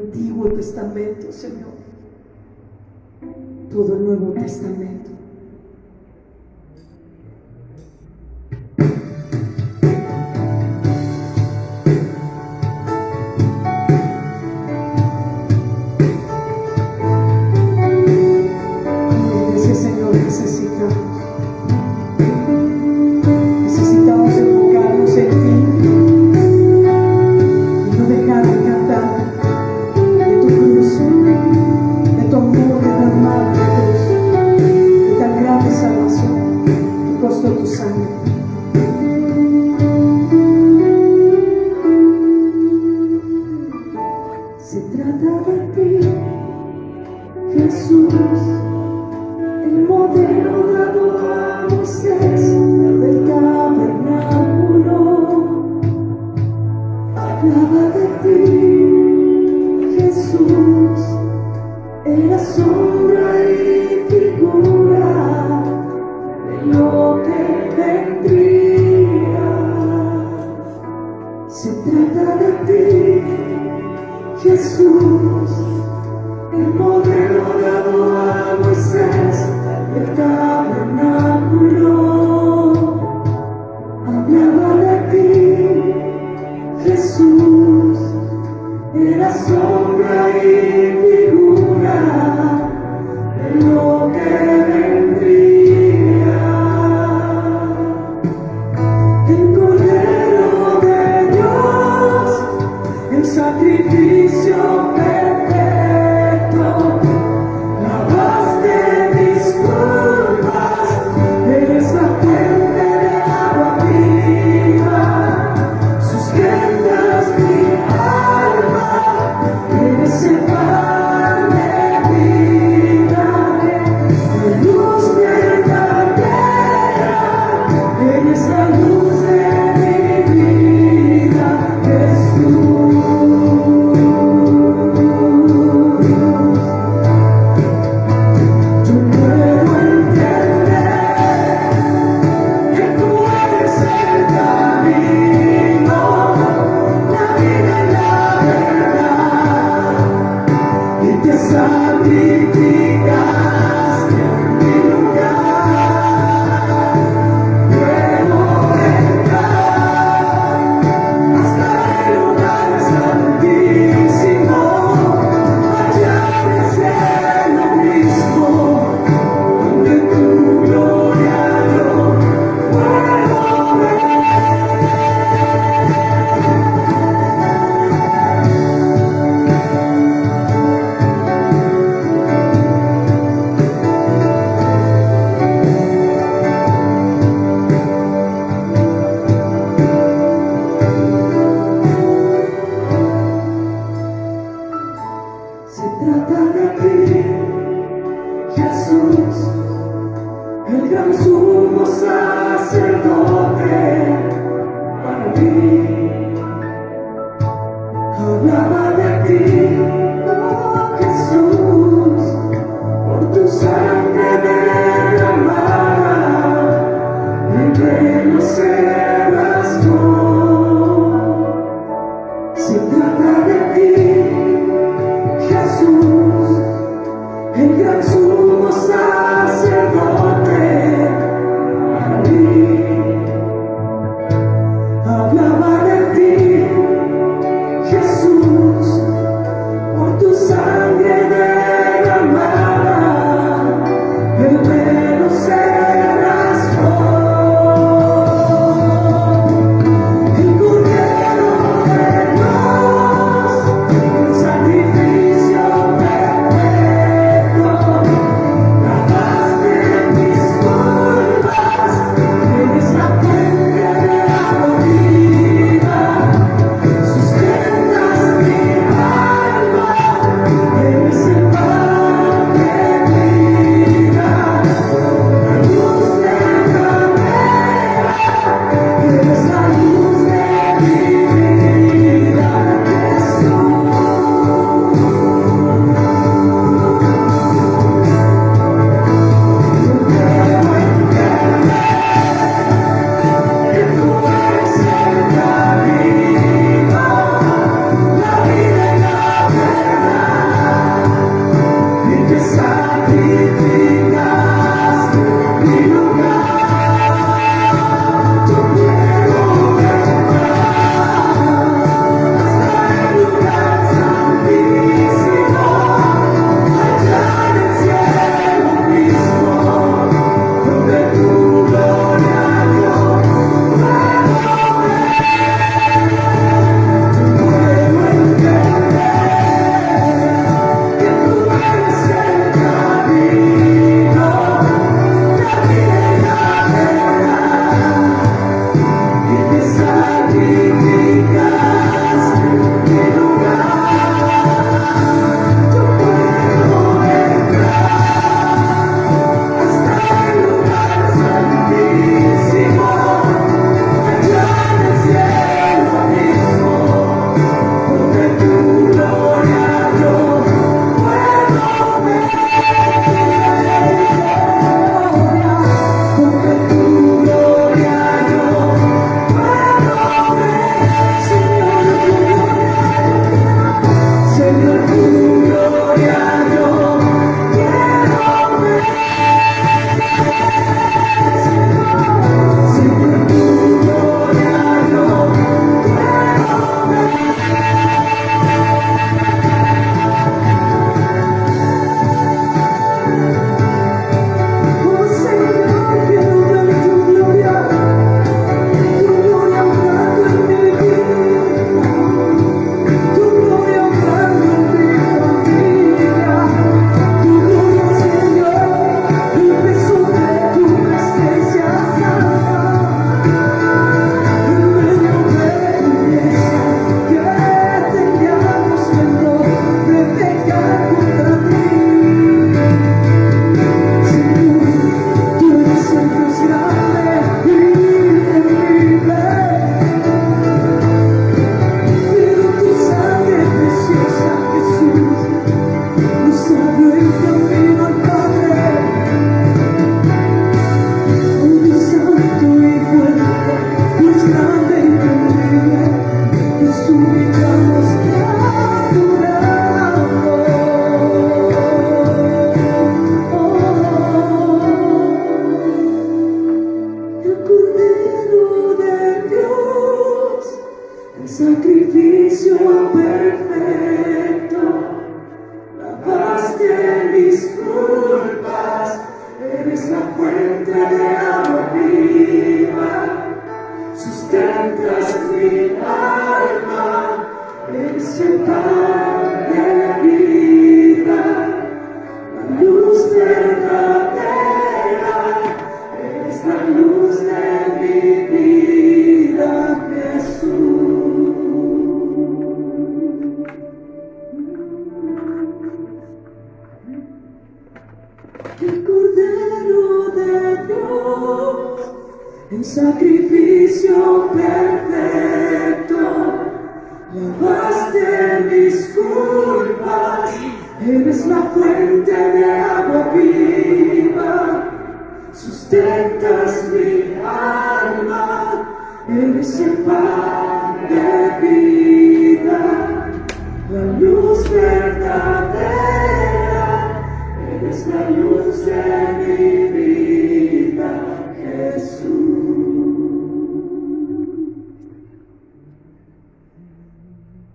Antiguo Testamento, Señor, todo el Nuevo Testamento. Ese Señor necesitamos enfocarnos en ti y no dejar de cantar de tu cruz, de tu amor derramado en la cruz, de tan grande salvación que costó tu sangre. Se trata de ti, Jesús, el modelo dado a Moisés del tabernáculo. Hablaba de ti, Jesús, era sombra y figura de lo que vendría. Se trata de ti, Jesús, el modelo dado a Moisés del tabernáculo. Hablaba de ti, Jesús, era sombra y figura de lo que vendría. El Cordero de Dios, el sacrificio perfecto, lavaste mis culpas, eres la fuente de agua viva, sustentas mi alma, eres el pan de vida, la luz verdadera, eres la luz de mi vida, Jesús. Yo puedo entender que tú eres el camino, la vida y la verdad, y te santificaste en mi lugar. Puedo entrar hasta el lugar santísimo, allá desde lo mismo, donde tu gloria yo puedo ver. Se trata de ti, Jesús, el gran sumo sacerdote para mí. Hablaba de ti, oh Jesús, por tu sangre derramada, el velo se rasgó. Se trata de ti, Jesús, el gran sumo sacerdote para mí. Dios, en sacrificio perfecto, lavaste mis culpas, eres la fuente de agua viva, sustentas mi alma, eres el pan de vida, la luz verdadera, eres la luz de mi vida, Jesús.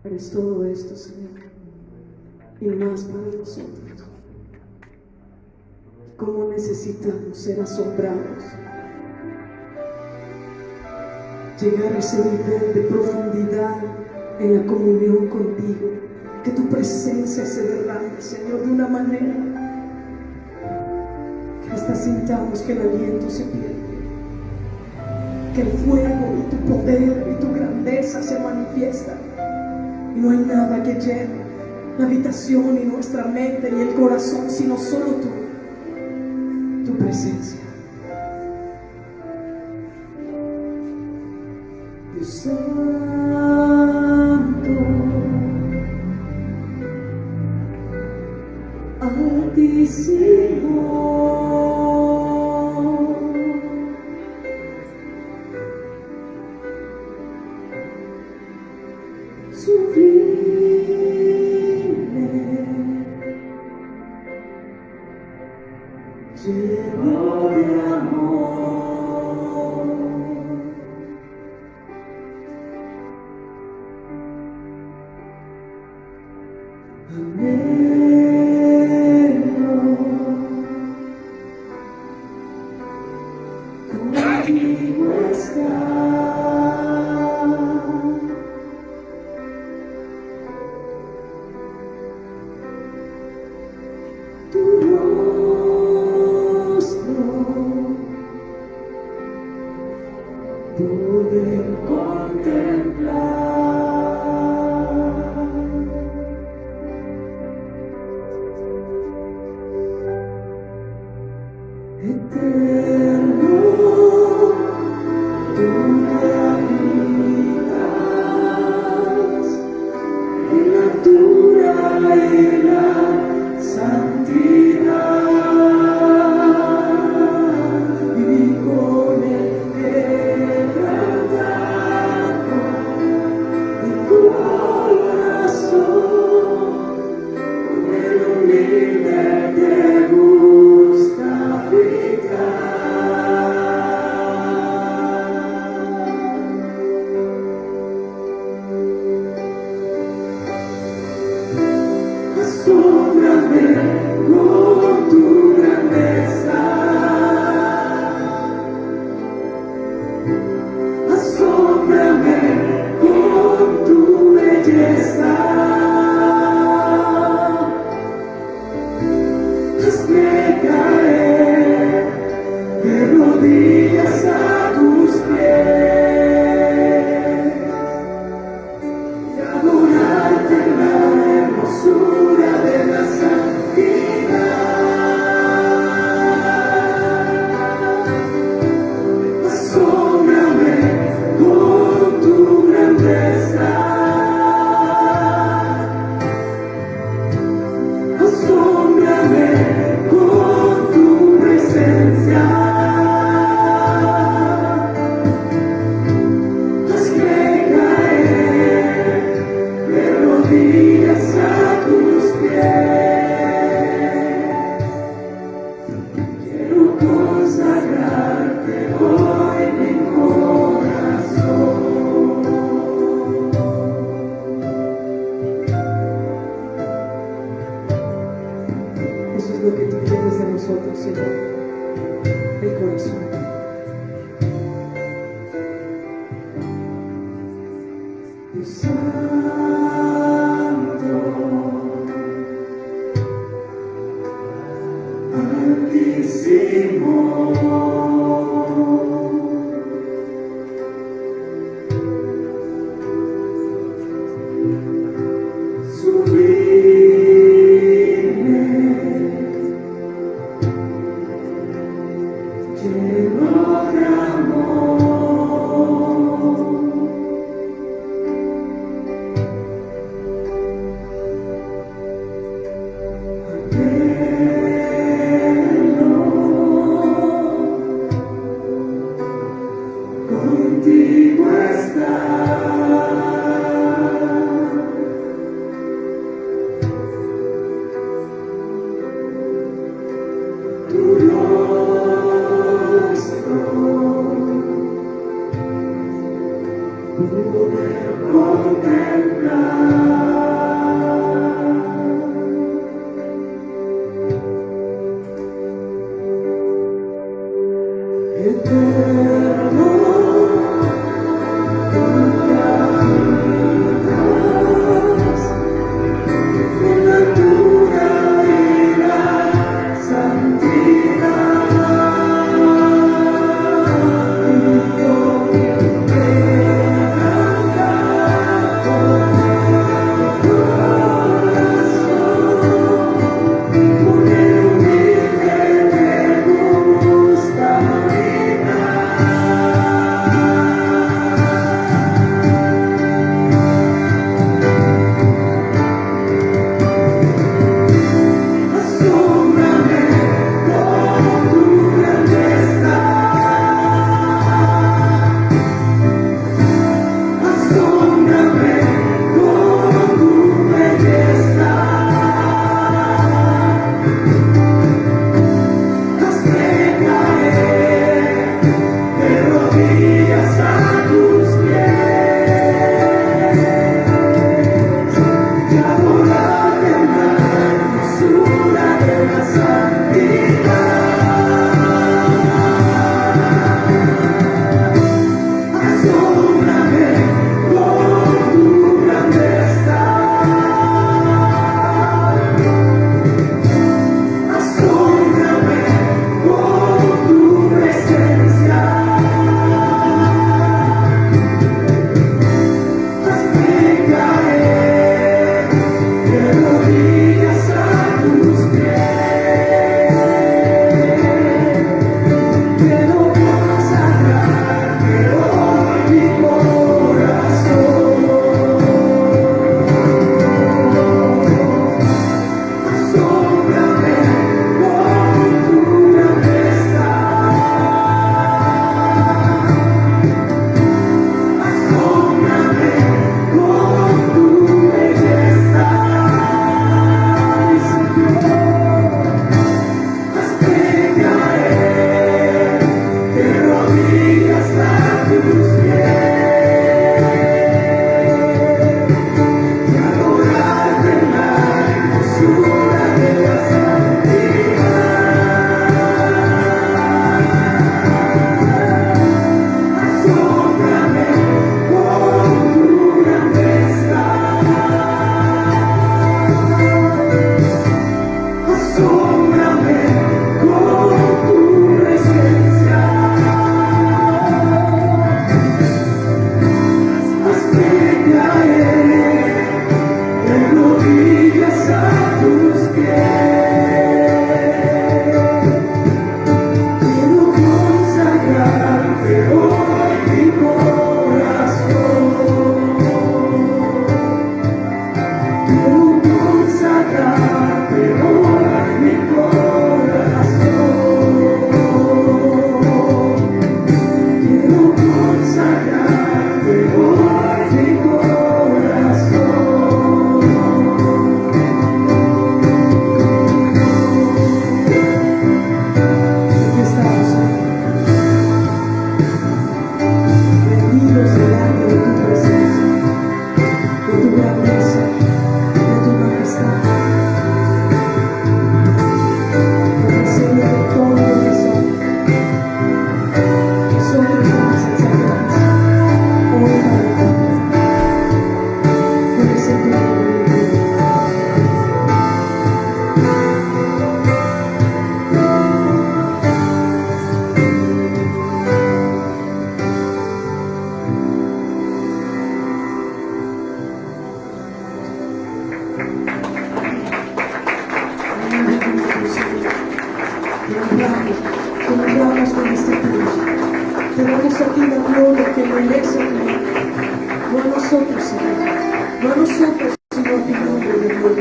Eres todo esto, Señor, y más para nosotros. ¿Cómo necesitamos ser asombrados? Llegar a ese nivel de profundidad en la comunión contigo, que tu presencia se derrame, Señor, de una manera que hasta sintamos que el aliento se pierde, que el fuego y tu poder y tu grandeza se manifiestan, y no hay nada que llene la habitación y nuestra mente y el corazón, sino solo tú, tu presencia. Dios Santo, Altísimo, sublime, lleno de amor. Anhelo contigo estar, tu rostro poder contemplar. Eterno, tú que habitas en la altura y la santidad, viví con el quebrantado de corazón, con el humilde te gusta habitar. Asómbrame con tu grandeza, asómbrame con tu belleza, hazme caer de rodillas a tus pies y adorarte en la hermosura de la santidad. Asómbrame con tu grandeza, asómbrame con tu presencia, hazme caer de rodillas a tus pies. Quiero consagrarte hoy mi corazón. Eso es lo que tú quieres de nosotros, Señor, el corazón. Dios Santo, Altísimo, sublime,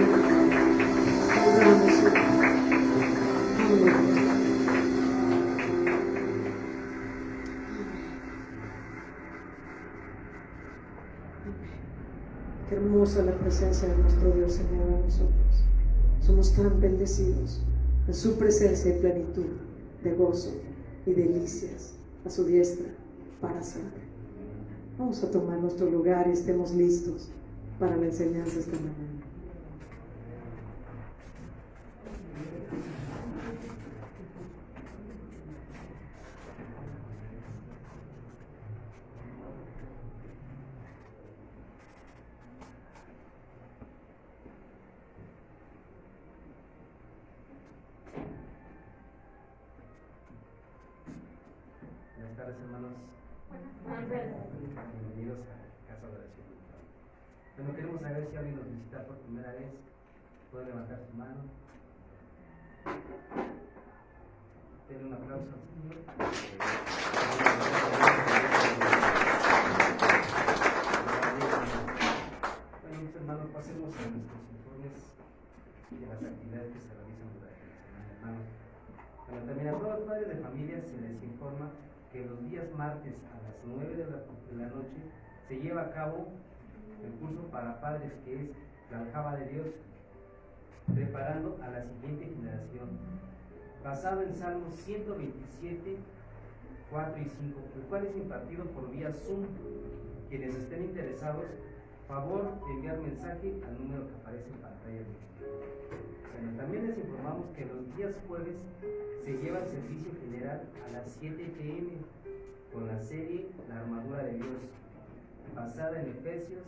Honramos, Señor. Amén. Qué hermosa la presencia de nuestro Dios en medio de nosotros. Somos tan bendecidos. En su presencia hay plenitud de gozo y delicias a su diestra para siempre. Vamos a tomar nuestro lugar y estemos listos para la enseñanza esta mañana. Buenas tardes, hermanos. Bienvenidos a Casa de Oración. Bueno, queremos saber si alguien nos visita por primera vez. Puede levantar su mano. Denle un aplauso al Señor. Bueno, mis hermanos, pasemos a nuestros informes de las actividades que se realizan durante la semana, hermanos. Bueno, también a todos los padres de familia se les informa que los días martes a las 9 de la noche se lleva a cabo el curso para padres, que es la aljaba de Dios, preparando a la siguiente generación, basado en Salmos 127, 4 y 5, el cual es impartido por vía Zoom. Quienes estén interesados, favor de enviar mensaje al número que aparece en pantalla. Bueno, también les informamos que los días jueves se lleva el servicio general a las 7 p.m. con la serie La Armadura de Dios, basada en Efesios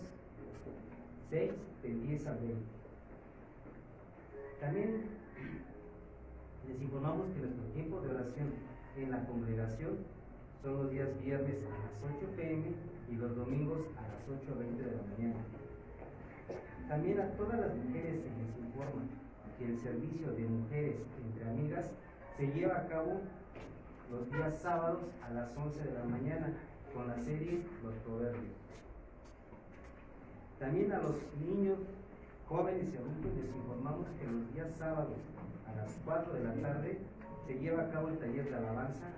6, del 10 al 20. También les informamos que nuestro tiempo de oración en la congregación son los días viernes a las 8 p.m. y los domingos a las 8:20 de la mañana. También a todas las mujeres se les informa que el servicio de mujeres entre amigas se lleva a cabo los días sábados a las 11 de la mañana con la serie Los Proverbios. También a los niños, jóvenes y adultos les informamos que los días sábados a las 4 de la tarde se lleva a cabo el taller de alabanza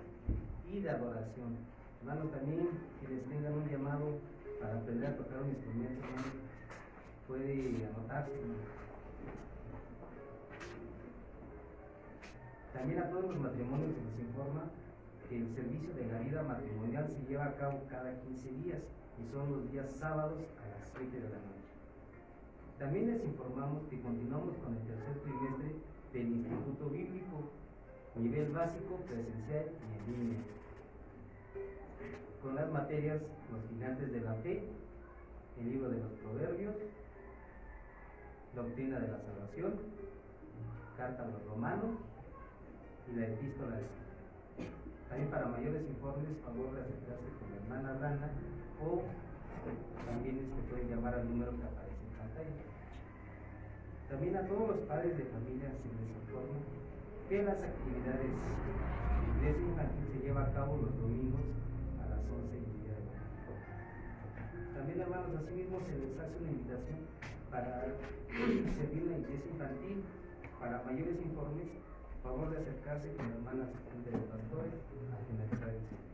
y de adoración. Hermanos, también quienes tengan un llamado para aprender a tocar un instrumento, hermano, puede anotarse. También a todos los matrimonios se les informa que el servicio de la vida matrimonial se lleva a cabo cada 15 días y son los días sábados a las 7 de la noche. También les informamos que continuamos con el tercer trimestre del Instituto Bíblico, nivel básico, presencial y en línea, con las materias Los Gigantes de la Fe, el libro de los Proverbios, Doctrina de la Salvación, Carta a los Romanos y la Epístola de San Pedro. También para mayores informes, favor de acercarse con la hermana Rana, o también pueden llamar al número que aparece en pantalla. También a todos los padres de familia se les informa que las actividades de iglesia infantil se lleva a cabo los domingos a las 11:30 de la noche. También, hermanos, asimismo se les hace una invitación para servir en la iglesia infantil. Para mayores informes, favor de acercarse con la hermana asistente de pastores a finalizar el servicio.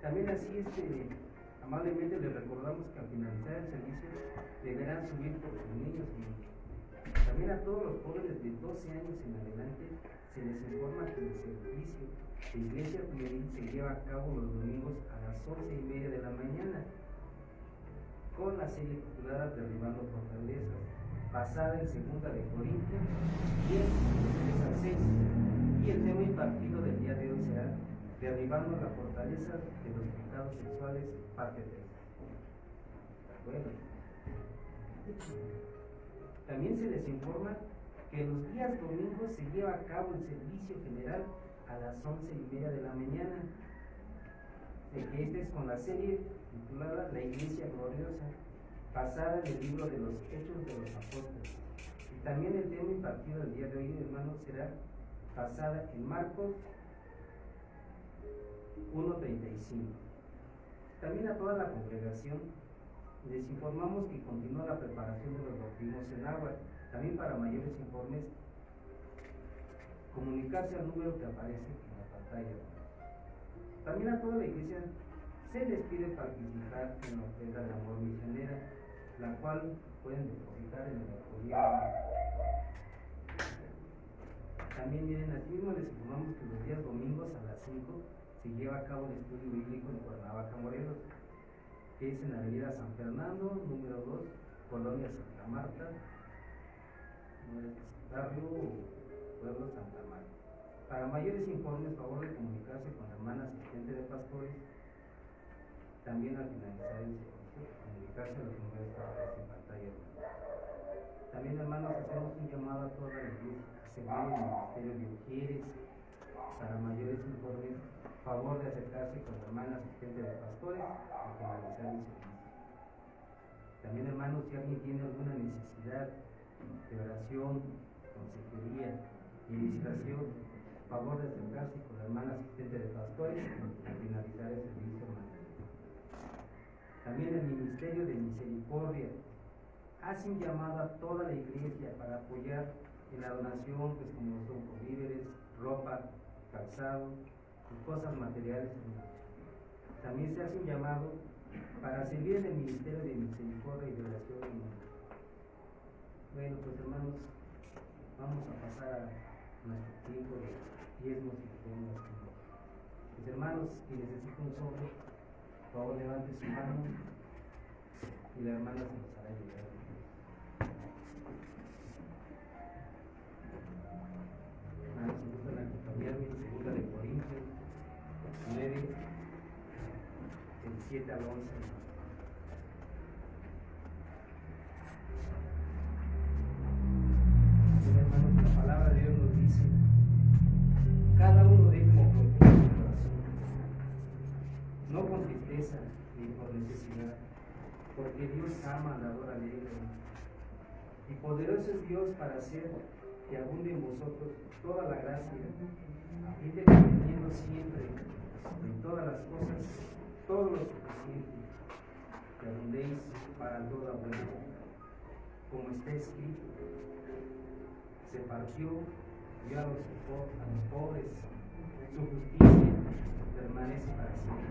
También así, amablemente les recordamos que al finalizar el servicio deberán subir por sus niños y niñas. También a todos los jóvenes de 12 años en adelante se les informa que el servicio de iglesia juvenil se lleva a cabo los domingos a las 11:30 de la mañana con la serie titulada Derribando Fortalezas, basada en 2 de Corintios 10, 3 al 6, y el tema impartido del día de hoy será Derribando la fortaleza de los pecados sexuales, parte 3. Bueno, también se les informa que los días domingos se lleva a cabo el servicio general a las 11:30 de la mañana, que este es con la serie titulada La Iglesia Gloriosa, basada en el libro de los Hechos de los Apóstoles. Y también el tema impartido el día de hoy, hermanos, será basada en Marcos 1:35. También a toda la congregación Les informamos que continúa la preparación de los bautismos en agua. También para mayores informes, comunicarse al número que aparece en la pantalla. También a toda la iglesia se les pide participar en la ofrenda de amor misionera, la cual pueden depositar en el gobierno. También miren, así mismo les informamos que los días domingos a las 5 se lleva a cabo el estudio bíblico en Cuernavaca, Morelos, que es en la avenida San Fernando, número 2, Colonia Santa Marta, barrio Pueblo Santa Marta. Para mayores informes, favor de comunicarse con la hermana asistente de pastores. También al finalizar el servicio, comunicarse a los números que aparecen en pantalla. También, hermanos, hacemos un llamado a toda la iglesia a servir el ministerio de Ujieres. Para mayores informes, favor de acercarse con la hermana asistente de pastores al finalizar el servicio. También, hermanos, si alguien tiene alguna necesidad de oración, consejería, administración, favor de acercarse con la hermana asistente de pastores al finalizar el servicio, hermanos. También el Ministerio de Misericordia hace un llamado a toda la iglesia para apoyar en la donación, pues como son víveres, ropa, calzado y cosas materiales. También se hace un llamado para servir en el Ministerio de Misericordia y de Oración. Bueno, pues hermanos, vamos a pasar a nuestro tiempo de diezmos y ofrendas. Pues hermanos, si necesitan un sobre, por favor levante su mano y la hermana se nos hará llegar. Hermanos, si gustan acompañarme, segunda de Corintios 9, del 7 al 11. Hermanos, la palabra de Dios nos dice: cada uno dé como propio su corazón, no con tristeza ni por necesidad, porque Dios ama al dador alegre. Y poderoso es Dios para hacer que abunde en vosotros toda la gracia, a fin de que teniendo siempre en todas las cosas todo lo suficiente, que abundéis para toda buena, como está escrito: se partió, dio a los pobres, su justicia permanece para siempre.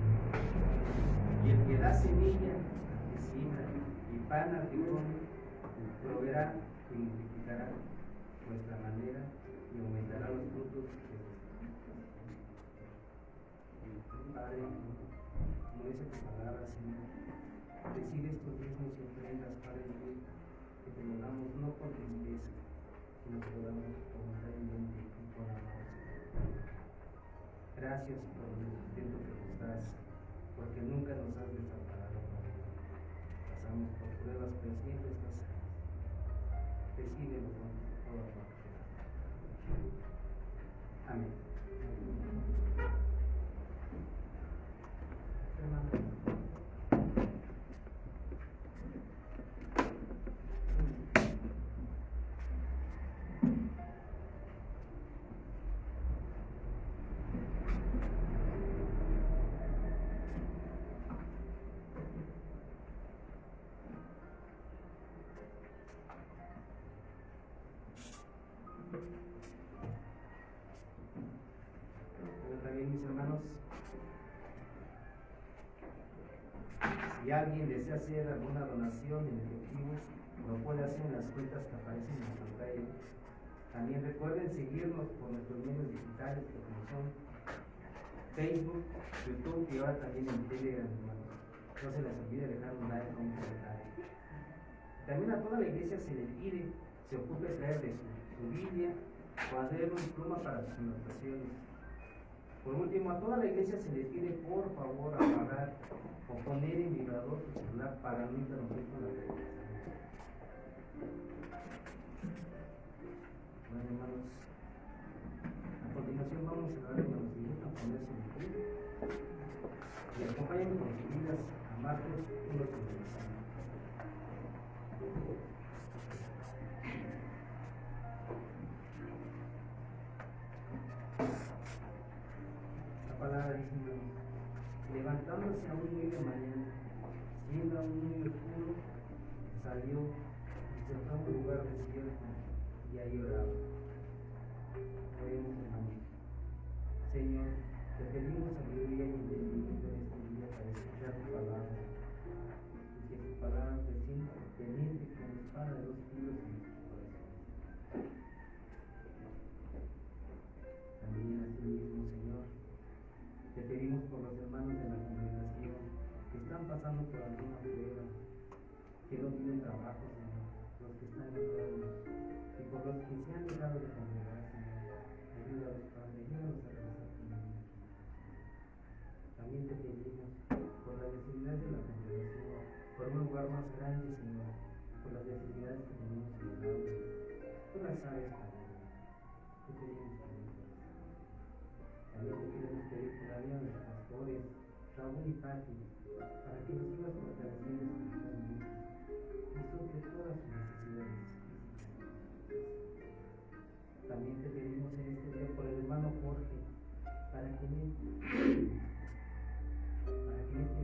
Y el que da semilla al que siembra y pan al que come, proveerá y multiplicará vuestra manera y aumentará los frutos de Padre, como dice tu palabra, Señor, recibe estos diezmos y ofrendas, Padre mío, que te lo damos no con tristeza, sino que lo damos voluntariamente y con amor. Gracias por el sustento que nos das, porque nunca nos has desamparado, Padre. Pasamos por pruebas, pero siempre estás ahí. Recíbelo con todo amor. Amén. También, mis hermanos, si alguien desea hacer alguna donación en efectivo, lo puede hacer en las cuentas que aparecen en la pantalla. También recuerden seguirnos por nuestros medios digitales, como son Facebook, YouTube y ahora también en Telegram, hermanos. No se les olvide dejar un like o un comentario. También a toda la iglesia se le pide, se ocupe traer de su Biblia, cuaderno y pluma para sus anotaciones. Por último, a toda la iglesia se les pide por favor apagar o poner en vibrador su celular para no interrumpir con la predicación. Bueno, hermanos, a continuación vamos a dar hermanos a ponerse en pie y acompáñenme con sus vidas a Marcos 1:35. Palabra dice: levantándose aún muy de mañana, siendo aún muy oscuro, salió y se fue a un lugar desierto y ahí oraba. Oremos, hermanos. Señor, te pedimos sabiduría y entendimiento en este día para escuchar tu palabra, y que tu palabra se sienta teniente como espada de dos filos en nuestro corazón. También así mismo, Señor, te pedimos por los hermanos de la congregación que están pasando por alguna prueba, que no tienen trabajo, Señor, los que están enfermos, y por los que se han dejado de congregar, Señor. Ayúdalos, Padre, ayúdalos a regresar conmigo. También te pedimos por las necesidades de la congregación, por un lugar más grande, Señor, por las necesidades que tenemos en el aula. Tú las sabes, Padre. Te pedimos por eso. También te queremos pedir por la vida de los pastores, Raúl y Pati, para que nos sigas fortaleciendo espiritualmente y sobre todas sus necesidades físicas. También te pedimos en este día por el hermano Jorge, para que en este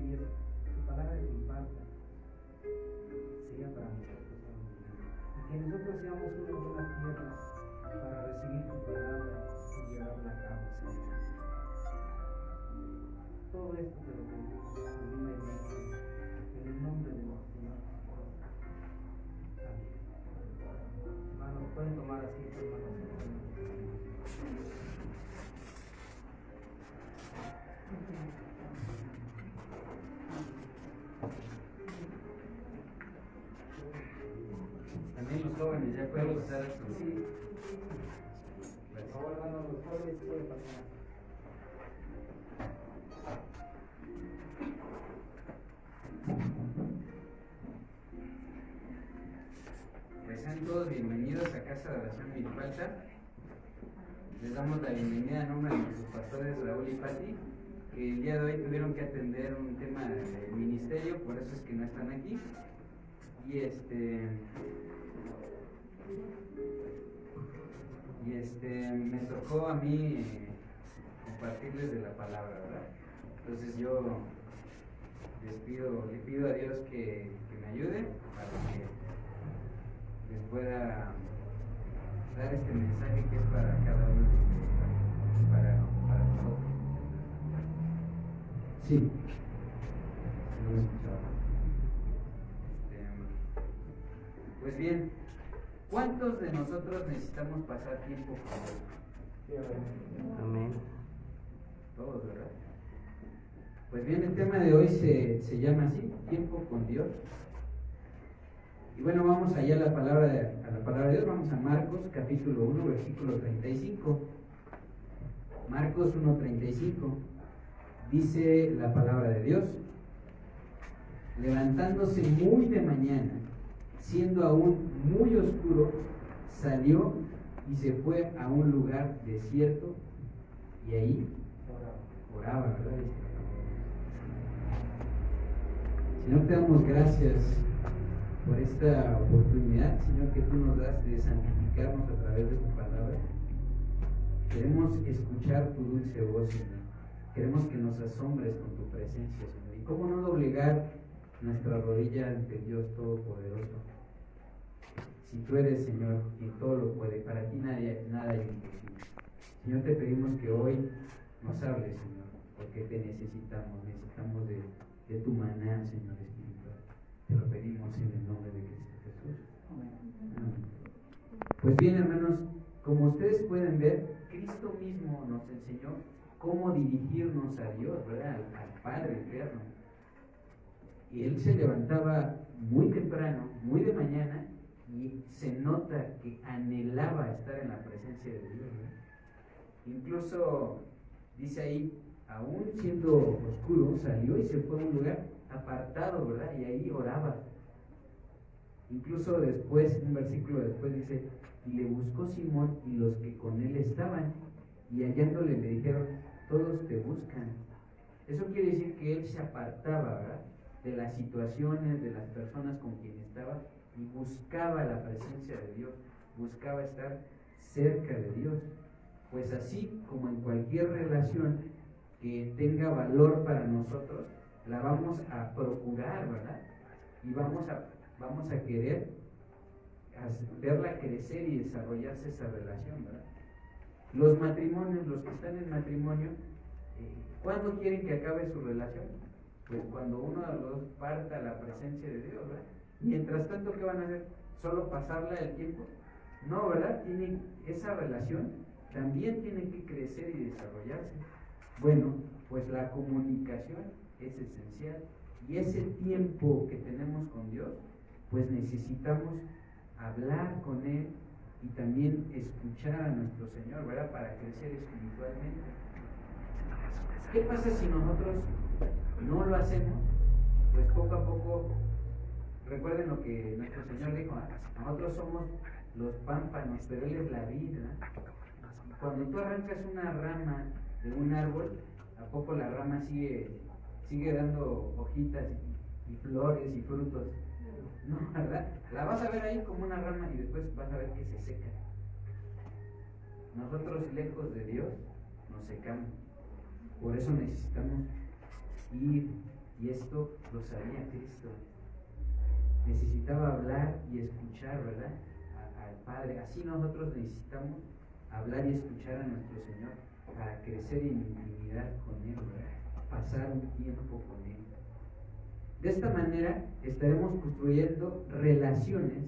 día su palabra que imparta sea para nosotros y que nosotros seamos una buena tierra para recibir tu palabra y llevarla a cabo, Señor. Todo esto te lo pedimos divinamente en el nombre de nuestro Señor Jesucristo. Amén. Hermanos, pueden tomar asiento, hermanos. También los jóvenes ya pueden pasar a su... Sí. Por favor, hermanos, los jóvenes pueden pasar. Pues sean todos bienvenidos a Casa de Oración Milpalta. Les damos la bienvenida en nombre de nuestros pastores Raúl y Pati, que el día de hoy tuvieron que atender un tema del ministerio, por eso es que no están aquí. Y me tocó a mí compartirles de la palabra, ¿verdad? Entonces yo le pido a Dios que me ayude para que les pueda dar este mensaje que es para cada uno de ustedes, para nosotros. Sí, se lo he escuchado. Pues bien, ¿cuántos de nosotros necesitamos pasar tiempo con Dios? Amén. Todos, ¿verdad? Pues bien, el tema de hoy se llama así, tiempo con Dios. Y bueno, vamos allá a la palabra de Dios, vamos a Marcos capítulo 1, versículo 35. Marcos 1:35. Dice la palabra de Dios: levantándose muy de mañana, siendo aún muy oscuro, salió y se fue a un lugar desierto y ahí oraba, ¿verdad? Señor, te damos gracias por esta oportunidad, Señor, que tú nos das de santificarnos a través de tu palabra. Queremos escuchar tu dulce voz, Señor. Queremos que nos asombres con tu presencia, Señor. Y cómo no doblegar nuestra rodilla ante Dios Todopoderoso. Si tú eres, Señor, quien todo lo puede, para ti nada es imposible. Señor, te pedimos que hoy nos hables, Señor, porque te necesitamos de tu maná, Señor espiritual. Te lo pedimos en el nombre de Cristo Jesús. Amén. Pues bien, hermanos, como ustedes pueden ver, Cristo mismo nos enseñó cómo dirigirnos a Dios, ¿verdad? Al Padre eterno. Y él se levantaba muy temprano, muy de mañana, y se nota que anhelaba estar en la presencia de Dios, ¿verdad? Incluso dice ahí, aún siendo oscuro, salió y se fue a un lugar apartado, ¿verdad? Y ahí oraba. Incluso después, un versículo después dice, y le buscó Simón y los que con él estaban, y hallándole le dijeron, todos te buscan. Eso quiere decir que él se apartaba, ¿verdad?, de las situaciones, de las personas con quien estaba, y buscaba la presencia de Dios, buscaba estar cerca de Dios. Pues así como en cualquier relación que tenga valor para nosotros, la vamos a procurar, ¿verdad? Y vamos a vamos a querer verla crecer y desarrollarse esa relación, ¿verdad? Los matrimonios, los que están en matrimonio, ¿cuándo quieren que acabe su relación? Pues cuando uno de los dos parta a la presencia de Dios, ¿verdad? Mientras tanto, ¿qué van a hacer? ¿Solo pasarla el tiempo? No, ¿verdad? Esa relación también tiene que crecer y desarrollarse. Bueno, pues la comunicación es esencial, y ese tiempo que tenemos con Dios, pues necesitamos hablar con Él y también escuchar a nuestro Señor, ¿verdad? Para crecer espiritualmente. ¿Qué pasa si nosotros no lo hacemos? Pues poco a poco, recuerden lo que nuestro Señor dijo, nosotros somos los pámpanos, pero Él es la vida. Cuando tú arrancas una rama de un árbol, ¿a poco la rama sigue dando hojitas y flores y frutos? No, ¿verdad? La vas a ver ahí como una rama y después vas a ver que se seca. Nosotros, lejos de Dios, nos secamos. Por eso necesitamos ir, y esto lo sabía Cristo. Necesitaba hablar y escuchar, ¿verdad? Al Padre. Así nosotros necesitamos hablar y escuchar a nuestro Señor para crecer en intimidad con Él, ¿verdad? Pasar un tiempo con Él. De esta manera estaremos construyendo relaciones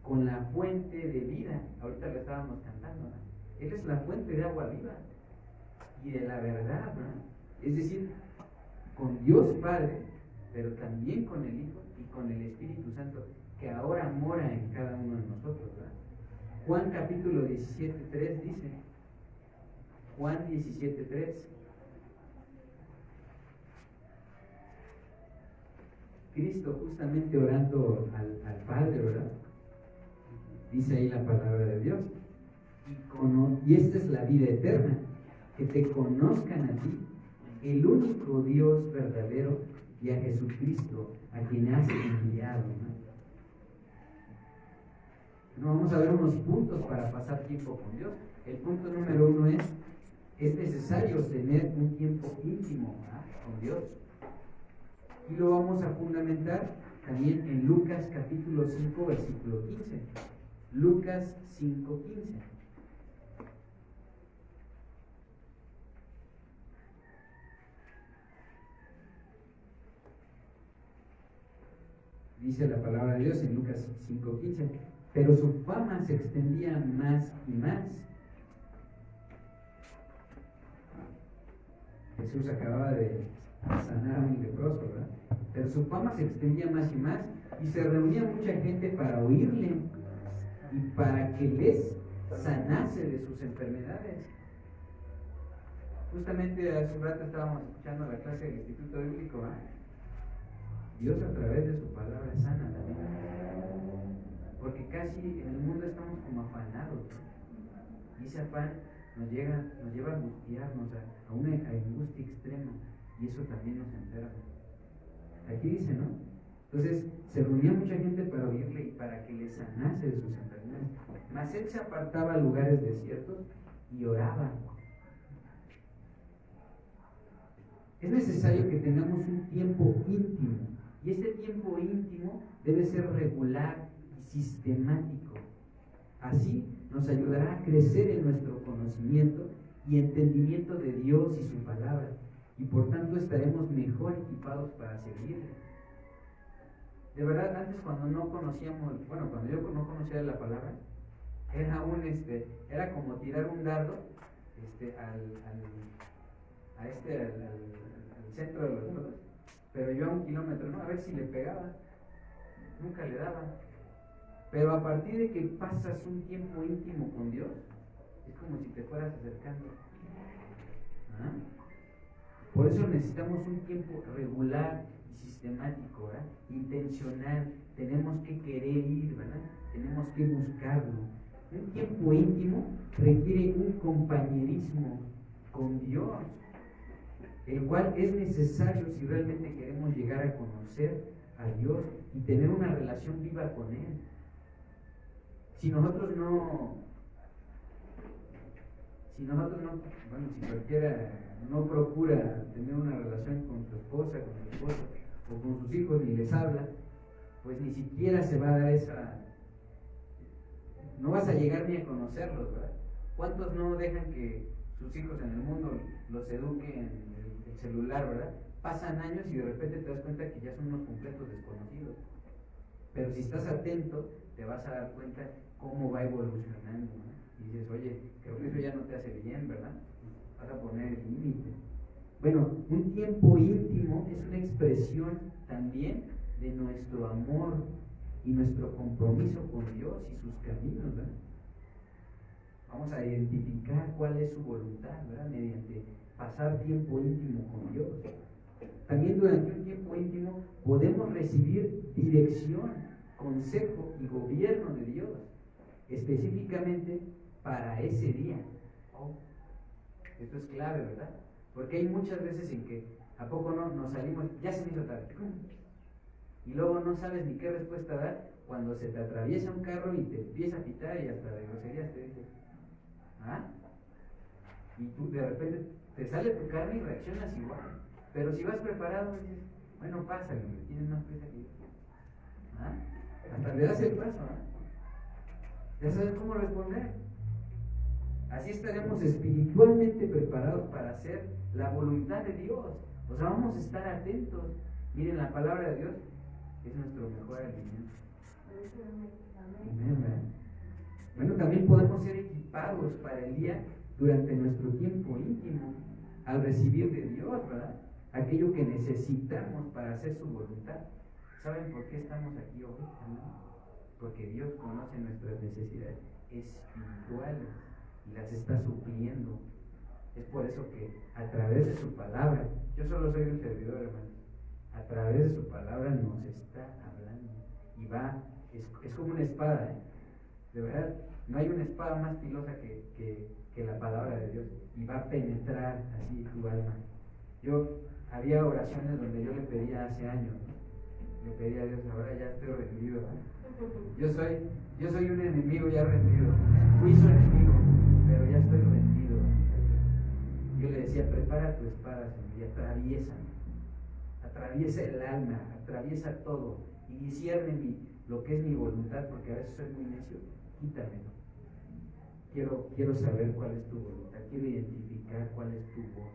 con la fuente de vida. Ahorita lo estábamos cantando, ¿no? Él es la fuente de agua viva y de la verdad, ¿no? Es decir, con Dios Padre, pero también con el Hijo y con el Espíritu Santo, que ahora mora en cada uno de nosotros, ¿verdad? Juan capítulo 17:3 dice, Juan 17:3, Cristo justamente orando al Padre, ¿verdad? Dice ahí la palabra de Dios, y esta es la vida eterna, que te conozcan a ti, el único Dios verdadero, y a Jesucristo, a quien has enviado, ¿no? Vamos a ver unos puntos para pasar tiempo con Dios. El punto número 1 es necesario tener un tiempo íntimo, ¿verdad?, con Dios. Y lo vamos a fundamentar también en Lucas capítulo 5, versículo 15. Lucas 5:15. Dice la palabra de Dios en Lucas 5:15, pero su fama se extendía más y más. Jesús acababa de sanar a un leproso, ¿verdad? Pero su fama se extendía más y más, y se reunía mucha gente para oírle y para que les sanase de sus enfermedades. Justamente hace un rato estábamos escuchando la clase del Instituto Bíblico, ¿verdad? Dios a través de su palabra sana también, porque casi en el mundo estamos como afanados, y ese afán nos lleva a angustiarnos, a una angustia extrema, y eso también nos enferma. Aquí dice, ¿no? Entonces se reunía mucha gente para oírle y para que le sanase de sus enfermedades, mas él se apartaba a lugares desiertos y oraba. Es necesario que tengamos un tiempo íntimo, y este tiempo íntimo debe ser regular y sistemático. Así nos ayudará a crecer en nuestro conocimiento y entendimiento de Dios y su palabra, y por tanto estaremos mejor equipados para servirle. De verdad, antes cuando no conocíamos, cuando yo no conocía la palabra, era como tirar un dardo al centro de los dedos, pero yo a 1 kilómetro, ¿no? A ver si le pegaba. Nunca le daba. Pero a partir de que pasas un tiempo íntimo con Dios, es como si te fueras acercando. ¿Ah? Por eso necesitamos un tiempo regular y sistemático, ¿verdad? Intencional. Tenemos que querer ir, ¿verdad? Tenemos que buscarlo. Un tiempo íntimo requiere un compañerismo con Dios, el cual es necesario si realmente queremos llegar a conocer a Dios y tener una relación viva con Él. Si cualquiera no procura tener una relación con su esposa, con su esposo o con sus hijos, ni les habla, pues ni siquiera se va a dar esa, no vas a llegar ni a conocerlos, ¿verdad? ¿Cuántos no dejan que sus hijos en el mundo los eduquen en el celular, ¿verdad? Pasan años y de repente te das cuenta que ya son unos completos desconocidos. Pero si estás atento, te vas a dar cuenta cómo va evolucionando, ¿no? Y dices, oye, creo que eso ya no te hace bien, ¿verdad? Vas a poner el límite. Bueno, un tiempo íntimo es una expresión también de nuestro amor y nuestro compromiso con Dios y sus caminos, ¿verdad? Vamos a identificar cuál es su voluntad, ¿verdad? Mediante pasar tiempo íntimo con Dios. También durante un tiempo íntimo podemos recibir dirección, consejo y gobierno de Dios, específicamente para ese día. Oh, esto es clave, ¿verdad? Porque hay muchas veces en que ¿a poco no nos salimos, ya se me hizo tarde? Y luego no sabes ni qué respuesta dar cuando se te atraviesa un carro y te empieza a pitar y hasta de groserías te dice, ¿ah? Y tú de repente te sale tu carne y reaccionas igual. Pero si vas preparado, dices, bueno, pásale, tienes más prisa que yo. ¿Ah? Hasta le das el paso, ¿ah? Ya sabes cómo responder. Así estaremos espiritualmente preparados para hacer la voluntad de Dios. O sea, vamos a estar atentos. Miren, la palabra de Dios es nuestro mejor alimento. Amén. Bueno, también podemos ser equipados para el día durante nuestro tiempo íntimo al recibir de Dios, ¿verdad? Aquello que necesitamos para hacer su voluntad. ¿Saben por qué estamos aquí hoy? Porque Dios conoce nuestras necesidades espirituales y las está supliendo. Es por eso que a través de su palabra, yo solo soy un servidor, hermanos, a través de su palabra nos está hablando y va, es como una espada, ¿eh? De verdad, no hay una espada más filosa que la palabra de Dios y va a penetrar así tu alma. Había oraciones donde yo le pedía hace años, ¿no? Le pedía a Dios, ahora ya estoy rendido, ¿no? Yo soy un enemigo ya rendido, fui su enemigo, pero ya estoy rendido. Yo le decía, prepara tu espada, Señor, y atraviesa el alma, atraviesa todo y discierne lo que es mi voluntad, porque a veces soy muy necio, quítamelo. Quiero saber cuál es tu voluntad, quiero identificar cuál es tu voz,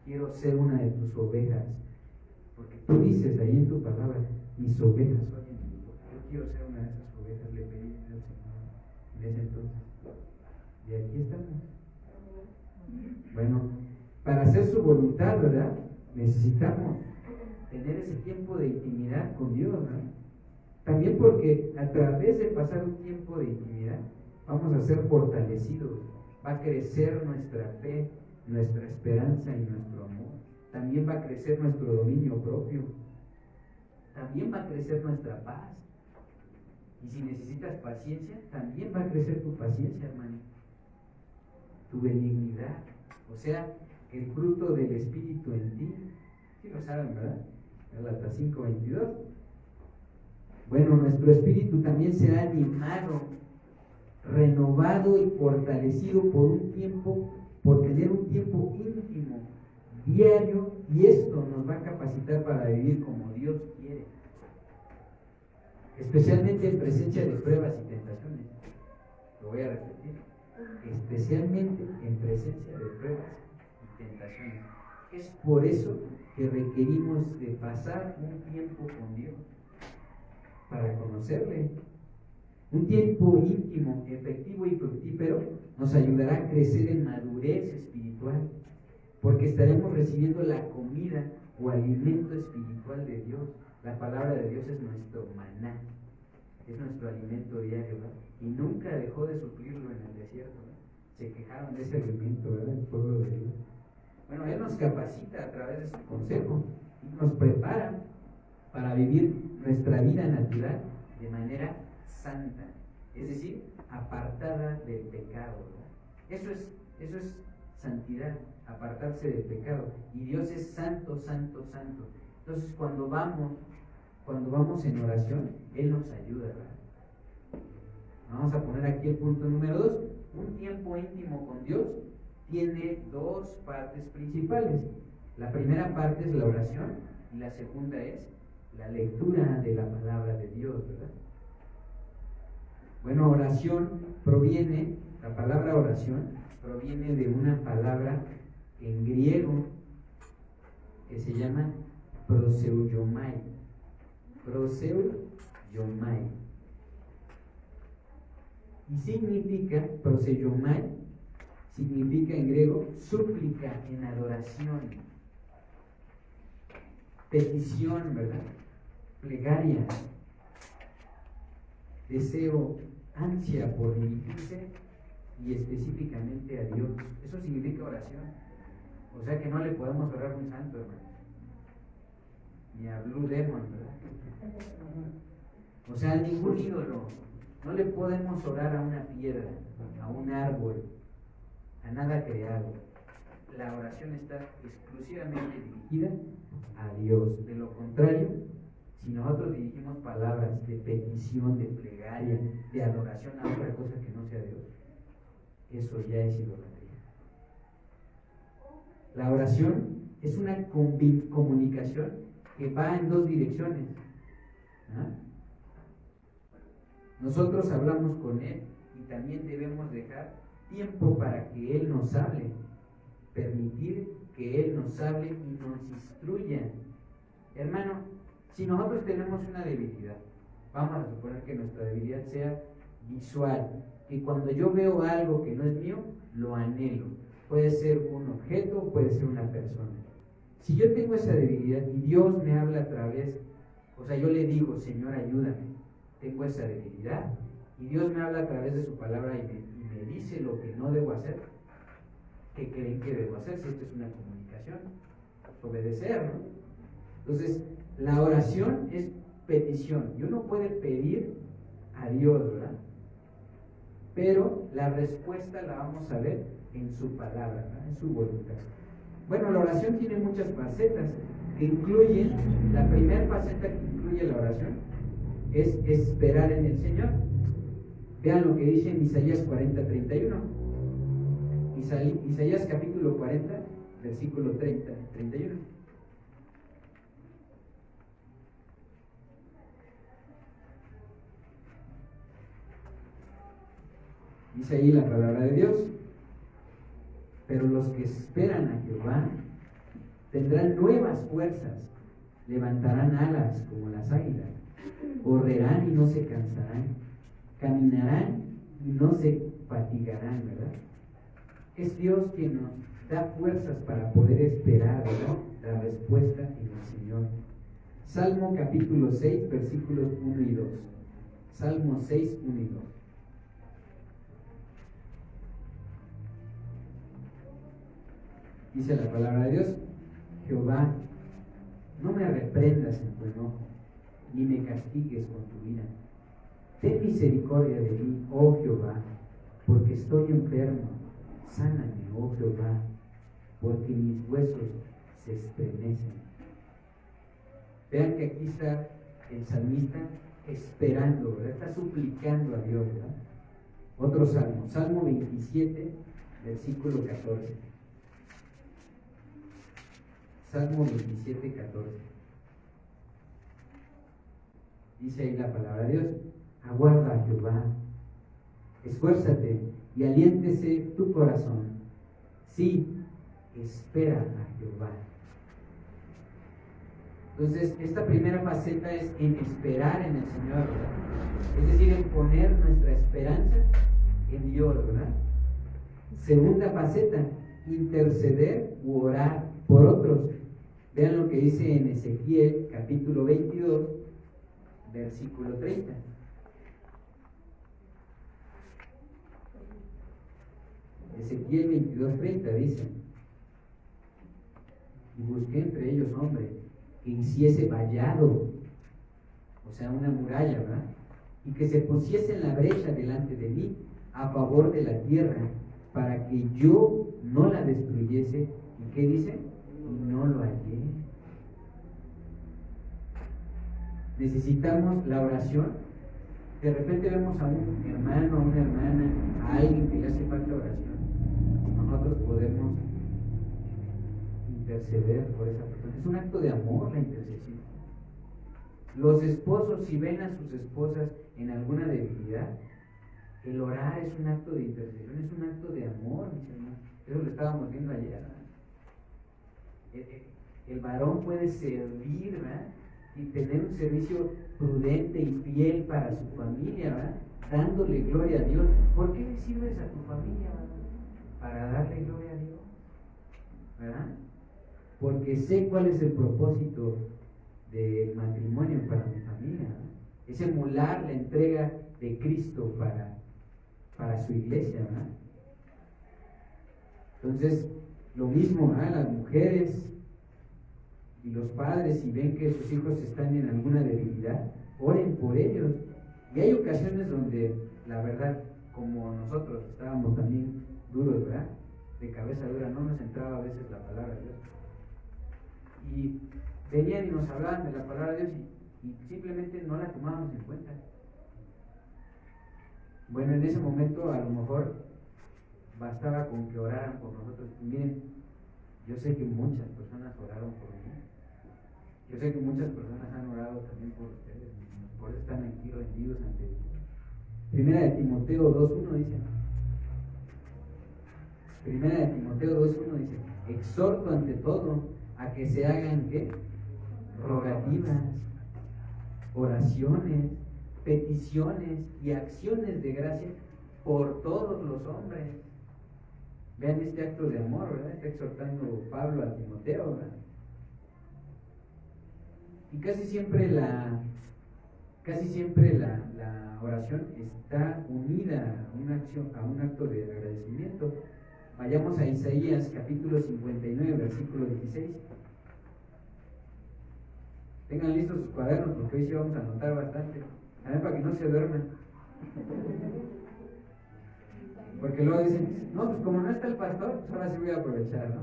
quiero ser una de tus ovejas, porque tú dices ahí en tu palabra, mis ovejas oyen mi voz. Yo quiero ser una de esas ovejas, le pedí al Señor en ese entonces. Y aquí estamos. Bueno, para hacer su voluntad, ¿verdad? Necesitamos tener ese tiempo de intimidad con Dios, ¿no? También porque a través de pasar un tiempo de intimidad vamos a ser fortalecidos, va a crecer nuestra fe, nuestra esperanza y nuestro amor. También va a crecer nuestro dominio propio, también va a crecer nuestra paz. Y si necesitas paciencia, también va a crecer tu paciencia, hermano, tu benignidad, o sea, el fruto del Espíritu en ti. Sí lo saben, ¿verdad? Gálatas 5:22. Bueno, nuestro espíritu también será animado, renovado y fortalecido por tener un tiempo íntimo, diario, y esto nos va a capacitar para vivir como Dios quiere, especialmente en presencia de pruebas y tentaciones. Lo voy a repetir, especialmente en presencia de pruebas y tentaciones. Es por eso que requerimos de pasar un tiempo con Dios, para conocerle. Un tiempo íntimo, efectivo y fructífero nos ayudará a crecer en madurez espiritual, porque estaremos recibiendo la comida o alimento espiritual de Dios. La palabra de Dios es nuestro maná, es nuestro alimento diario, ¿verdad? Y nunca dejó de suplirlo en el desierto, ¿verdad? Se quejaron de ese alimento, ¿verdad? El pueblo de Dios. Bueno, Él nos capacita a través de su consejo y nos prepara para vivir nuestra vida natural de manera santa, es decir, apartada del pecado, ¿verdad? Eso es santidad, apartarse del pecado. Y Dios es santo, santo, santo. Entonces cuando vamos en oración, Él nos ayuda, ¿verdad? Vamos a poner aquí el punto número 2. Un tiempo íntimo con Dios tiene dos partes principales. La primera parte es la oración y la segunda es la lectura de la palabra de Dios, ¿verdad? Bueno, la palabra oración proviene de una palabra en griego que se llama proseuomai. Proseuomai. Y significa, proseuomai, significa en griego súplica en adoración, petición, ¿verdad? Plegaria, deseo, ansia por dirigirse y específicamente a Dios. Eso significa oración. O sea que no le podemos orar a un santo, hermano, ni a Blue Demon, ¿verdad? O sea, a ningún ídolo. No le podemos orar a una piedra, a un árbol, a nada creado. La oración está exclusivamente dirigida a Dios. De lo contrario, si nosotros dirigimos palabras de petición, de plegaria, de adoración a otra cosa que no sea Dios, eso ya es idolatría. La oración es una comunicación que va en dos direcciones. Nosotros hablamos con Él y también debemos dejar tiempo para que Él nos hable, permitir que Él nos hable y nos instruya. Hermano, si nosotros tenemos una debilidad, vamos a suponer que nuestra debilidad sea visual, que cuando yo veo algo que no es mío, lo anhelo. Puede ser un objeto, puede ser una persona. Si yo tengo esa debilidad y Dios me habla a través, o sea, yo le digo, Señor, ayúdame, tengo esa debilidad, y Dios me habla a través de su palabra y me dice lo que no debo hacer, ¿qué creen que debo hacer si esto es una comunicación? Obedecer, ¿no? Entonces, la oración es petición, y uno puede pedir a Dios, ¿verdad? Pero la respuesta la vamos a ver en su palabra, ¿verdad? En su voluntad. Bueno, la oración tiene muchas facetas que incluyen, la primera faceta que incluye la oración es esperar en el Señor. Vean lo que dice en Isaías 40:31. Isaías capítulo 40, versículo 31. Dice ahí la palabra de Dios: pero los que esperan a Jehová tendrán nuevas fuerzas, levantarán alas como las águilas, correrán y no se cansarán, caminarán y no se fatigarán, ¿verdad? Es Dios quien nos da fuerzas para poder esperar, ¿verdad?, la respuesta en el Señor. Salmo capítulo 6, versículos 1 y 2. Salmo 6, 1 y 2. Dice la palabra de Dios: Jehová, no me reprendas en tu enojo, ni me castigues con tu ira. Ten misericordia de mí, oh Jehová, porque estoy enfermo. Sáname, oh Jehová, porque mis huesos se estremecen. Vean que aquí está el salmista esperando, ¿verdad? Está suplicando a Dios, ¿verdad? Otro salmo, Salmo 27, versículo 14. Salmo 27, 14. Dice ahí la palabra de Dios: aguarda a Jehová, esfuérzate y aliéntese tu corazón. Sí, espera a Jehová. Entonces, esta primera faceta es en esperar en el Señor, ¿verdad? Es decir, en poner nuestra esperanza en Dios, ¿verdad? Segunda faceta, interceder u orar por otros. Vean lo que dice en Ezequiel capítulo 22, versículo 30. Ezequiel 22, 30 dice: y busqué entre ellos hombre que hiciese vallado, o sea, una muralla, ¿verdad?, y que se pusiese en la brecha delante de mí a favor de la tierra, para que yo no la destruyese. ¿Y qué dice? Y no lo hallé. Necesitamos la oración. De repente vemos a un hermano, a una hermana, a alguien que le hace falta oración. Nosotros podemos interceder por esa persona. Es un acto de amor la intercesión. Los esposos, si ven a sus esposas en alguna debilidad, el orar es un acto de intercesión, es un acto de amor, mis hermanos. Eso lo estábamos viendo ayer, ¿verdad? El varón puede servir, ¿verdad? Y tener un servicio prudente y fiel para su familia, ¿verdad? Dándole gloria a Dios. ¿Por qué le sirves a tu familia, ¿verdad? Para darle gloria a Dios, ¿verdad? Porque sé cuál es el propósito del matrimonio para mi familia, ¿verdad? Es emular la entrega de Cristo para su iglesia, ¿verdad? Entonces, lo mismo, ¿verdad? Las mujeres y los padres, si ven que sus hijos están en alguna debilidad, oren por ellos. Y hay ocasiones donde, la verdad, como nosotros estábamos también duros, ¿verdad? De cabeza dura, no nos entraba a veces la palabra de Dios. Y venían y nos hablaban de la palabra de Dios y simplemente no la tomábamos en cuenta. Bueno, en ese momento a lo mejor bastaba con que oraran por nosotros. Y miren, yo sé que muchas personas oraron por mí. Yo sé que muchas personas han orado también por ustedes. Por eso están aquí rendidos ante Dios. Primera de Timoteo 2.1 dice. Primera de Timoteo 2.1 dice: exhorto ante todo a que se hagan ¿qué? Rogativas, oraciones, peticiones y acciones de gracia por todos los hombres. Vean este acto de amor, ¿verdad? Está exhortando Pablo a Timoteo, ¿verdad? Y casi siempre la oración está unida a un acto de agradecimiento. Vayamos a Isaías capítulo 59, versículo 16. Tengan listos sus cuadernos porque hoy sí vamos a anotar bastante. También para que no se duerman. Porque luego dicen, no, pues como no está el pastor, pues ahora sí voy a aprovechar, ¿no?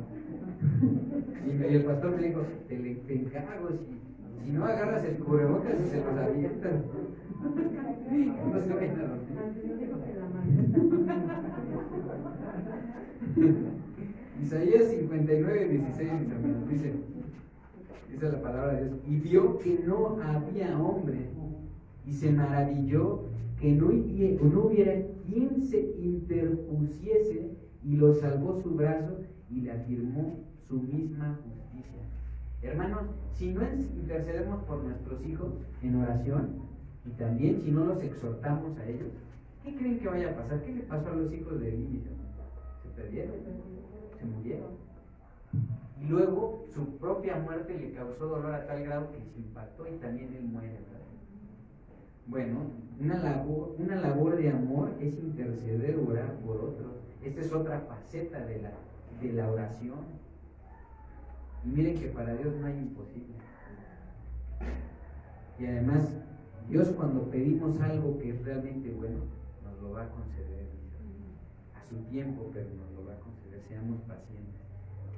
Y el pastor me dijo, te encargo, si no agarras el cubrebocas y se los avientas. No se vayan a dormir. Isaías 59, 16, mis hermanos, dice la palabra de Dios: y vio que no había hombre, y se maravilló que no hubiera quien se interpusiese, y lo salvó su brazo y le afirmó su misma justicia. Hermanos, si no intercedemos por nuestros hijos en oración, y también si no los exhortamos a ellos, ¿qué creen que vaya a pasar? ¿Qué le pasó a los hijos de Eli? Se perdieron, se murieron. Y luego su propia muerte le causó dolor a tal grado que se impactó y también él muere, ¿verdad? Bueno, una labor de amor es interceder, orar por otros. Esta es otra faceta de la oración. Y miren que para Dios no hay imposible. Y además, Dios cuando pedimos algo que es realmente bueno, nos lo va a conceder. A su tiempo, pero nos lo va a conceder. Seamos pacientes.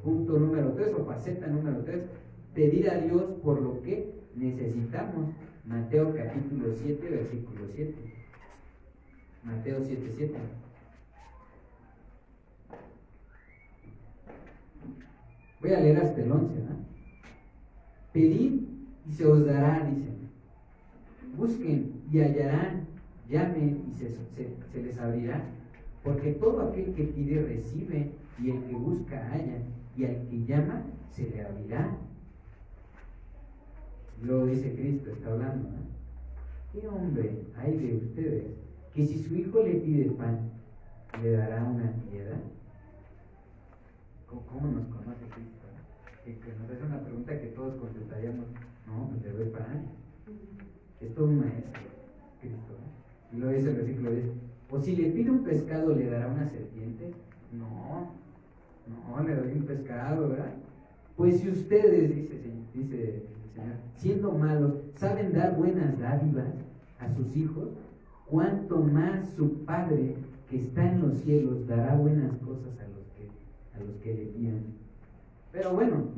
Punto número 3 o faceta número 3, pedir a Dios por lo que necesitamos. Mateo capítulo 7, versículo 7. Mateo 7, 7. Voy a leer hasta el 11, ¿no? Pedid y se os dará, dicen. Busquen y hallarán. Llamen y se les abrirá. Porque todo aquel que pide recibe, y el que busca halla, y al que llama se le abrirá. Luego dice Cristo, está hablando, ¿no? ¿Qué hombre hay de ustedes que si su hijo le pide pan, le dará una piedra? ¿Cómo nos conoce Cristo? Que nos hace una pregunta que todos contestaríamos, no, pues le doy pan. Es todo un maestro, Cristo, ¿no? Y luego dice el versículo 10, o si le pide un pescado, ¿le dará una serpiente? No, le doy un pescado, ¿verdad? Pues si ustedes, dice el Señor, siendo malos, saben dar buenas dádivas a sus hijos, cuánto más su Padre que está en los cielos dará buenas cosas a los que le pidan. Pero bueno,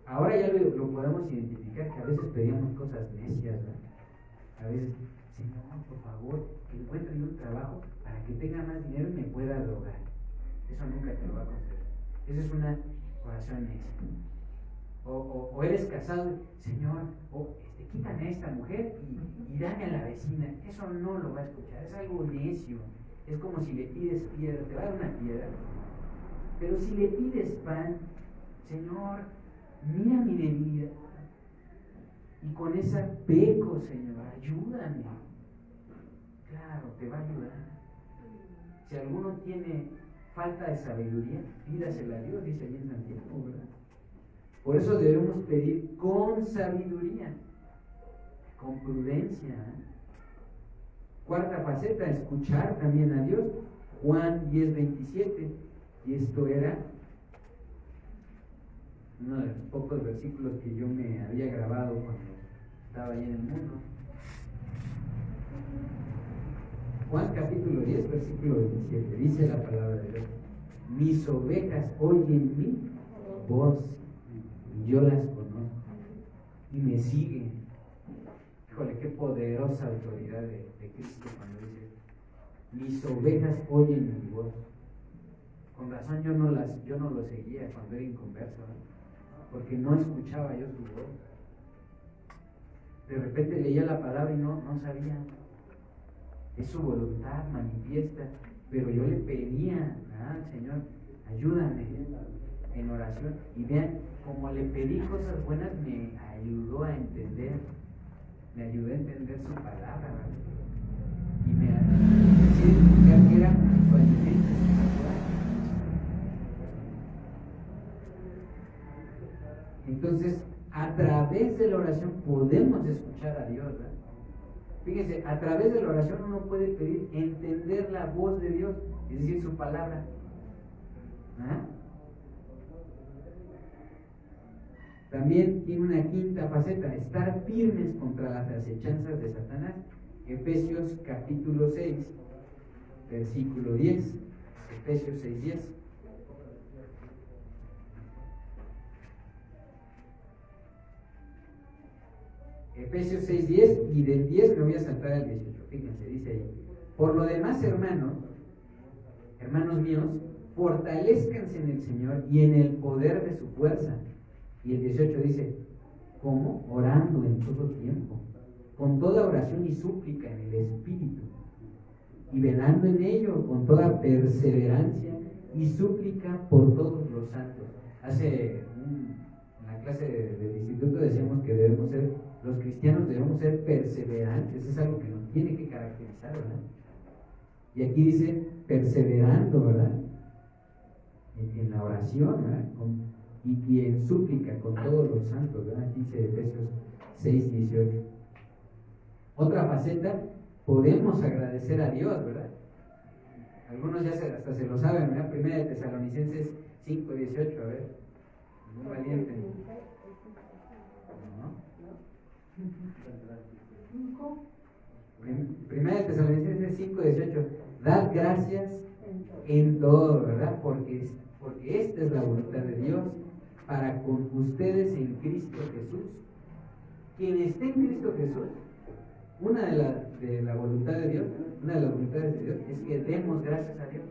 ahora ya lo podemos identificar, que a veces pedíamos cosas necias, ¿verdad? A veces, Señor, por favor, que encuentre un trabajo para que tenga más dinero y me pueda drogar. Eso nunca te lo va a conceder. Esa es una oración necia. O eres casado, Señor, quítame a esta mujer y dame a la vecina. Eso no lo va a escuchar, es algo necio. Es como si le pides piedra, te va a dar una piedra. Pero si le pides pan, Señor, mira mi debilidad. Y con esa peco, Señor, ayúdame. Claro, te va a ayudar. Si alguno tiene falta de sabiduría, pídasela a Dios, dice allí en Santiago, ¿verdad? Por eso debemos pedir con sabiduría, con prudencia. Cuarta faceta, escuchar también a Dios. Juan 10:27. Y esto era uno de los pocos versículos que yo me había grabado cuando estaba ahí en el mundo. Juan capítulo 10, versículo 27. Dice la palabra de Dios: mis ovejas oyen mi voz, y yo las conozco, y me siguen. Híjole, qué poderosa autoridad de Cristo cuando dice: mis ovejas oyen mi voz. Con razón yo no lo seguía cuando era inconverso, ¿no? Porque no escuchaba yo su voz. De repente leía la palabra y no sabía. Es su voluntad manifiesta, pero yo le pedía, Señor, ayúdame en oración. Y vean, como le pedí cosas buenas, me ayudó a entender su palabra, ¿verdad? Y me hacía identificar que era su alimento espiritual. Entonces, a través de la oración podemos escuchar a Dios, ¿verdad? Fíjense, a través de la oración uno puede pedir entender la voz de Dios, es decir, su palabra. También tiene una quinta faceta: estar firmes contra las acechanzas de Satanás. Efesios capítulo 6, versículo 10. Efesios 6:10. Efesios 6:10, y del 10 me voy a saltar al 18. Fíjense, dice ahí: por lo demás, hermanos míos, fortalezcanse en el Señor y en el poder de su fuerza. Y el 18 dice: ¿cómo? Orando en todo tiempo, con toda oración y súplica en el Espíritu, y velando en ello con toda perseverancia y súplica por todos los santos. En la clase del instituto decíamos que los cristianos debemos ser perseverantes. Es algo que nos tiene que caracterizar, ¿verdad? Y aquí dice perseverando, ¿verdad? En la oración, ¿verdad? Y en súplica con todos los santos, ¿verdad? Aquí dice Efesios 6:18. Otra faceta, podemos agradecer a Dios, ¿verdad? Algunos ya hasta se lo saben, ¿verdad? Primera de Tesalonicenses 5:18, a ver, muy valiente. Primera de Tesalonicenses 5:18. Dad gracias en todo, ¿verdad? Porque esta es la voluntad de Dios para con ustedes en Cristo Jesús. Quien esté en Cristo Jesús, una de las voluntades de Dios es que demos gracias a Dios.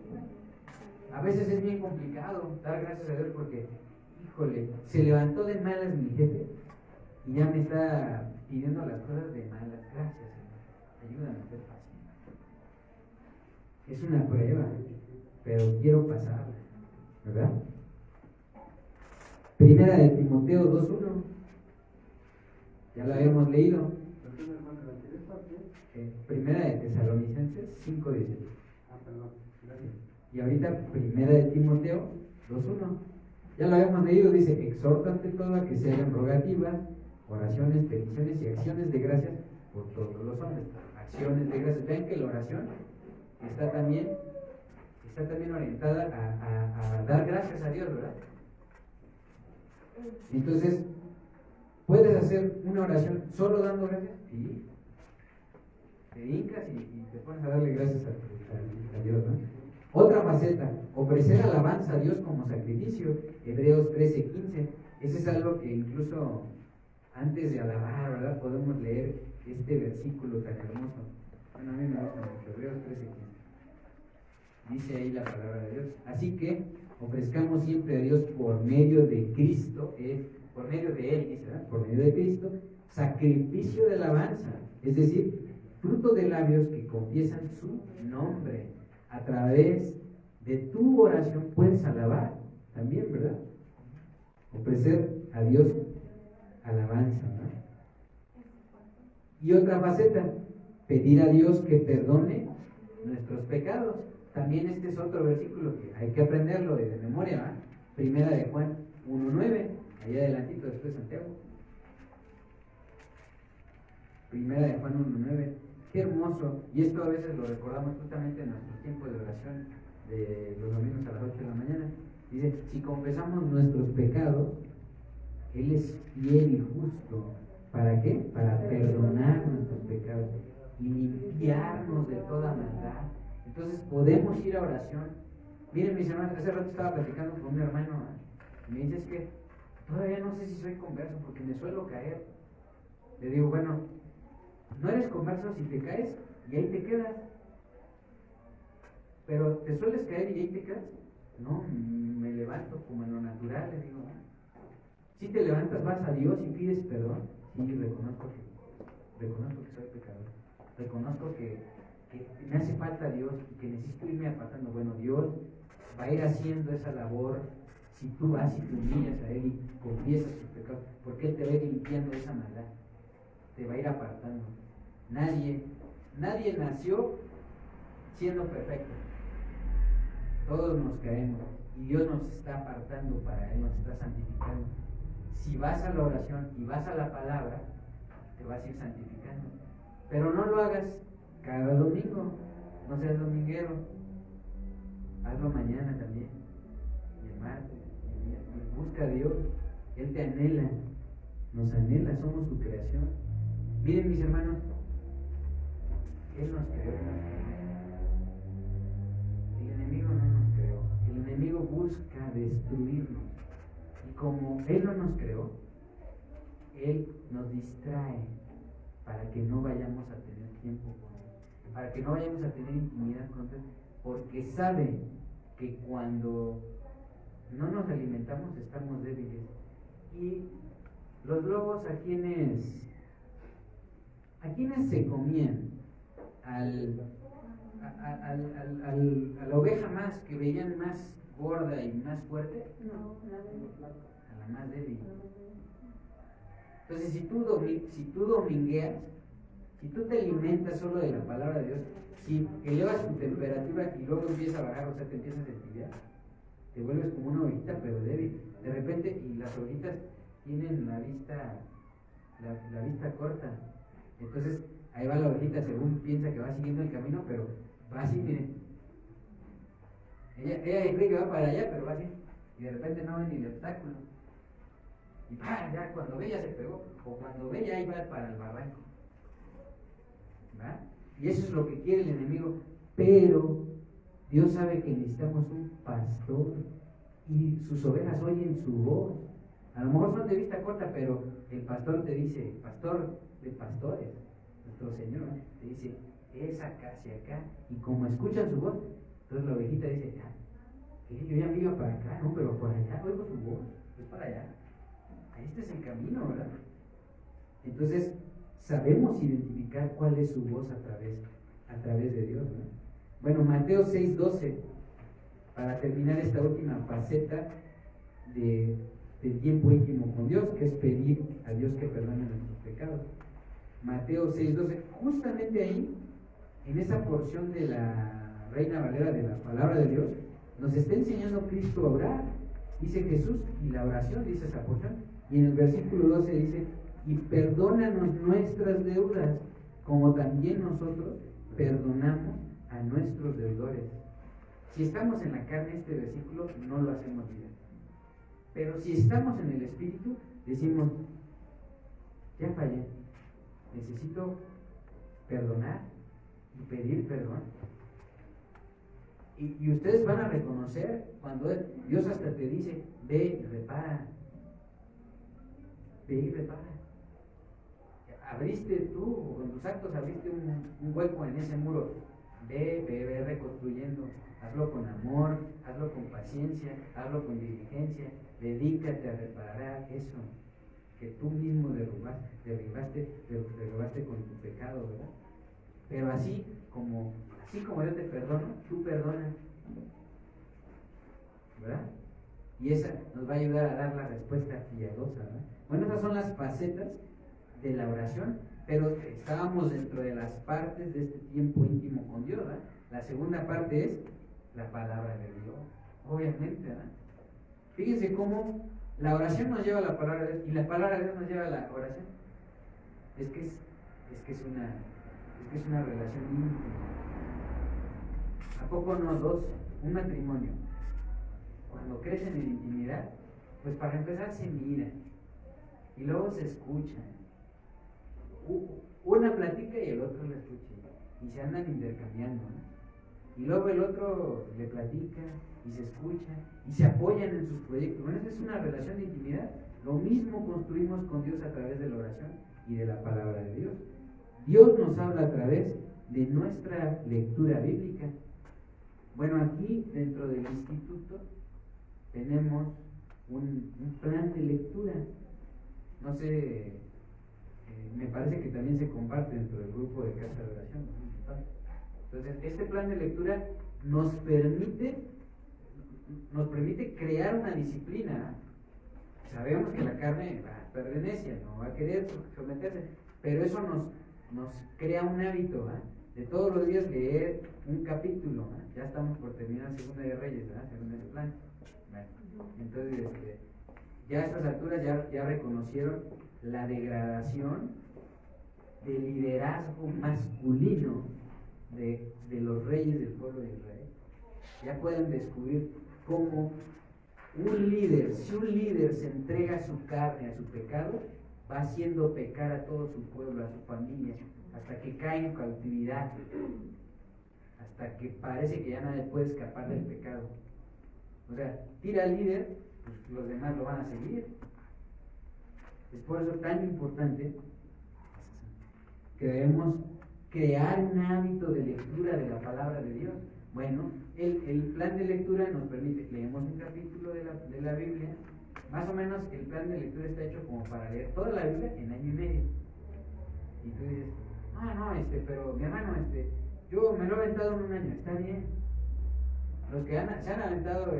A veces es bien complicado dar gracias a Dios porque, híjole, se levantó de malas mi jefe y ya me está pidiendo las cosas de malas. Gracias, Señor, ayúdame a ser paciente. Es una prueba, pero quiero pasarla, ¿verdad? Primera de Timoteo 2:1. Ya la habíamos leído. Primera de Tesalonicenses 5:18. Y ahorita Primera de Timoteo 2:1. Ya lo habíamos leído, dice: exhorta ante todo a que se hagan rogativas, oraciones, peticiones y acciones de gracias por todos los hombres. Acciones de gracias. Ven que la oración está también orientada a dar gracias a Dios, ¿verdad? Entonces, ¿puedes hacer una oración solo dando gracias? Sí. Te hincas y te pones a darle gracias a Dios, ¿no? Otra faceta, ofrecer alabanza a Dios como sacrificio. Hebreos 13:15. Ese es algo que incluso antes de alabar, ¿verdad? Podemos leer este versículo tan hermoso. Bueno, a mí me gusta mucho. Hebreos 13:15. Dice ahí la palabra de Dios: así que ofrezcamos siempre a Dios por medio de Cristo, por medio de Él, dice, ¿verdad? Por medio de Cristo, sacrificio de alabanza, es decir, fruto de labios que confiesan su nombre. A través de tu oración puedes alabar también, ¿verdad? Ofrecer a Dios alabanza, ¿no? Y otra faceta, pedir a Dios que perdone nuestros pecados. También este es otro versículo que hay que aprenderlo de memoria, ¿verdad? Primera de Juan 1:9, allá adelantito después de Santiago. Primera de Juan 1:9, qué hermoso, y esto a veces lo recordamos justamente en nuestros tiempos de oración de los domingos a las 8 de la mañana. Dice, si confesamos nuestros pecados, Él es fiel y justo. ¿Para qué? Para perdonar nuestros pecados y limpiarnos de toda maldad. Entonces podemos ir a oración. Miren, mis hermanos, hace rato estaba platicando con un hermano, y me dice, es que todavía no sé si soy converso porque me suelo caer. Le digo, bueno, no eres converso si te caes y ahí te quedas. Pero te sueles caer y ahí te quedas. No, me levanto como en lo natural, le digo. Si te levantas, vas a Dios y pides perdón. Sí, reconozco que soy pecador. Reconozco que me hace falta Dios y que necesito irme apartando. Bueno, Dios va a ir haciendo esa labor si tú vas y te humillas a Él y confiesas tus pecados, porque Él te va a ir limpiando esa maldad, te va a ir apartando. Nadie nació siendo perfecto. Todos nos caemos y Dios nos está apartando para Él, nos está santificando. Si vas a la oración y vas a la palabra, te vas a ir santificando. Pero no lo hagas cada domingo, no seas dominguero. Hazlo mañana también, y el martes, y el miércoles. Busca a Dios, Él te anhela, nos anhela, somos su creación. Miren, mis hermanos, Él nos creó. El enemigo no nos creó. El enemigo busca destruirnos. Y como Él no nos creó, Él nos distrae para que no vayamos a tener tiempo con Él, para que no vayamos a tener intimidad con Él, porque sabe que cuando no nos alimentamos estamos débiles. Y los lobos, ¿a quiénes se comían? A la oveja más que veían más gorda y más fuerte, a la más débil. Entonces, si tú domingueas, si tú te alimentas solo de la palabra de Dios, si elevas tu temperatura y luego empieza a bajar, o sea, te empiezas a estirar, te vuelves como una ovejita pero débil. De repente, y las ovejitas tienen la vista corta. Entonces, ahí va la ovejita según piensa que va siguiendo el camino, pero va así, miren. Ella cree que va para allá, pero va así. Y de repente no ve ni el obstáculo. Y ya cuando ve ya se pegó. O cuando ve ya ahí va para el barranco. ¿Verdad? Y eso es lo que quiere el enemigo. Pero Dios sabe que necesitamos un pastor. Y sus ovejas oyen su voz. A lo mejor son de vista corta, pero el pastor te dice, pastor de pastores, nuestro Señor, te dice, es acá hacia acá. Y como escuchan su voz, entonces la ovejita dice, yo ya me iba para acá, no, pero por allá oigo su voz, es para allá. Este es el camino, ¿verdad? Entonces, sabemos identificar cuál es su voz a través de Dios, ¿no? Bueno, Mateo 6:12, para terminar esta última faceta del tiempo íntimo con Dios, que es pedir a Dios que perdone nuestros pecados. Mateo 6:12, justamente ahí, en esa porción de la Reina Valera de la Palabra de Dios, nos está enseñando Cristo a orar. Dice Jesús, y la oración, dice esa porción, y en el versículo 12 dice, y perdónanos nuestras deudas, como también nosotros perdonamos a nuestros deudores. Si estamos en la carne, este versículo no lo hacemos bien. Pero si estamos en el Espíritu, decimos, ya fallé, necesito perdonar y pedir perdón. Y ustedes van a reconocer cuando Dios hasta te dice, ve y repara. Ve y repara. Abriste tú, o con tus actos abriste un hueco en ese muro. Ve reconstruyendo. Hazlo con amor, hazlo con paciencia, hazlo con diligencia. Dedícate a reparar eso. que tú mismo derribaste con tu pecado, ¿verdad? Pero así como yo te perdono, tú perdona, ¿verdad? Y esa nos va a ayudar a dar la respuesta piadosa, ¿verdad? Bueno, esas son las facetas de la oración, pero estábamos dentro de las partes de este tiempo íntimo con Dios, ¿verdad? La segunda parte es la palabra de Dios, obviamente, ¿verdad? Fíjense cómo la oración nos lleva a la palabra de Dios y la palabra de Dios nos lleva a la oración. Es que es una relación íntima. ¿A poco no dos? Un matrimonio, cuando crecen en intimidad, pues para empezar se miran y luego se escuchan. Una platica y el otro la escucha y se andan intercambiando, ¿no? Y luego el otro le platica y se escucha y se apoyan en sus proyectos. Bueno, esa es una relación de intimidad. Lo mismo construimos con Dios a través de la oración y de la palabra de Dios. Dios nos habla a través de nuestra lectura bíblica. Bueno, aquí dentro del instituto tenemos un plan de lectura. No sé, me parece que también se comparte dentro del grupo de Casa de Oración. Entonces, este plan de lectura nos permite crear una disciplina. Sabemos que la carne va a perder necia, no va a querer someterse, pero eso nos crea un hábito, ¿eh? De todos los días leer un capítulo, ¿eh? Ya estamos por terminar Segunda de Reyes, ¿verdad? Según ese plan. Bueno, entonces, ya a estas alturas ya reconocieron la degradación del liderazgo masculino de los reyes del pueblo de Israel. Ya pueden descubrir cómo si un líder se entrega a su carne, a su pecado, va haciendo pecar a todo su pueblo, a su familia, hasta que cae en cautividad, hasta que parece que ya nadie puede escapar del pecado. O sea, tira al líder, pues los demás lo van a seguir. Es por eso tan importante que debemos crear un hábito de lectura de la palabra de Dios. Bueno, el plan de lectura nos permite, leemos un capítulo de la Biblia, más o menos el plan de lectura está hecho como para leer toda la Biblia en año y medio. Y tú dices, pero mi hermano, yo me lo he aventado en un año, está bien. Los que se han aventado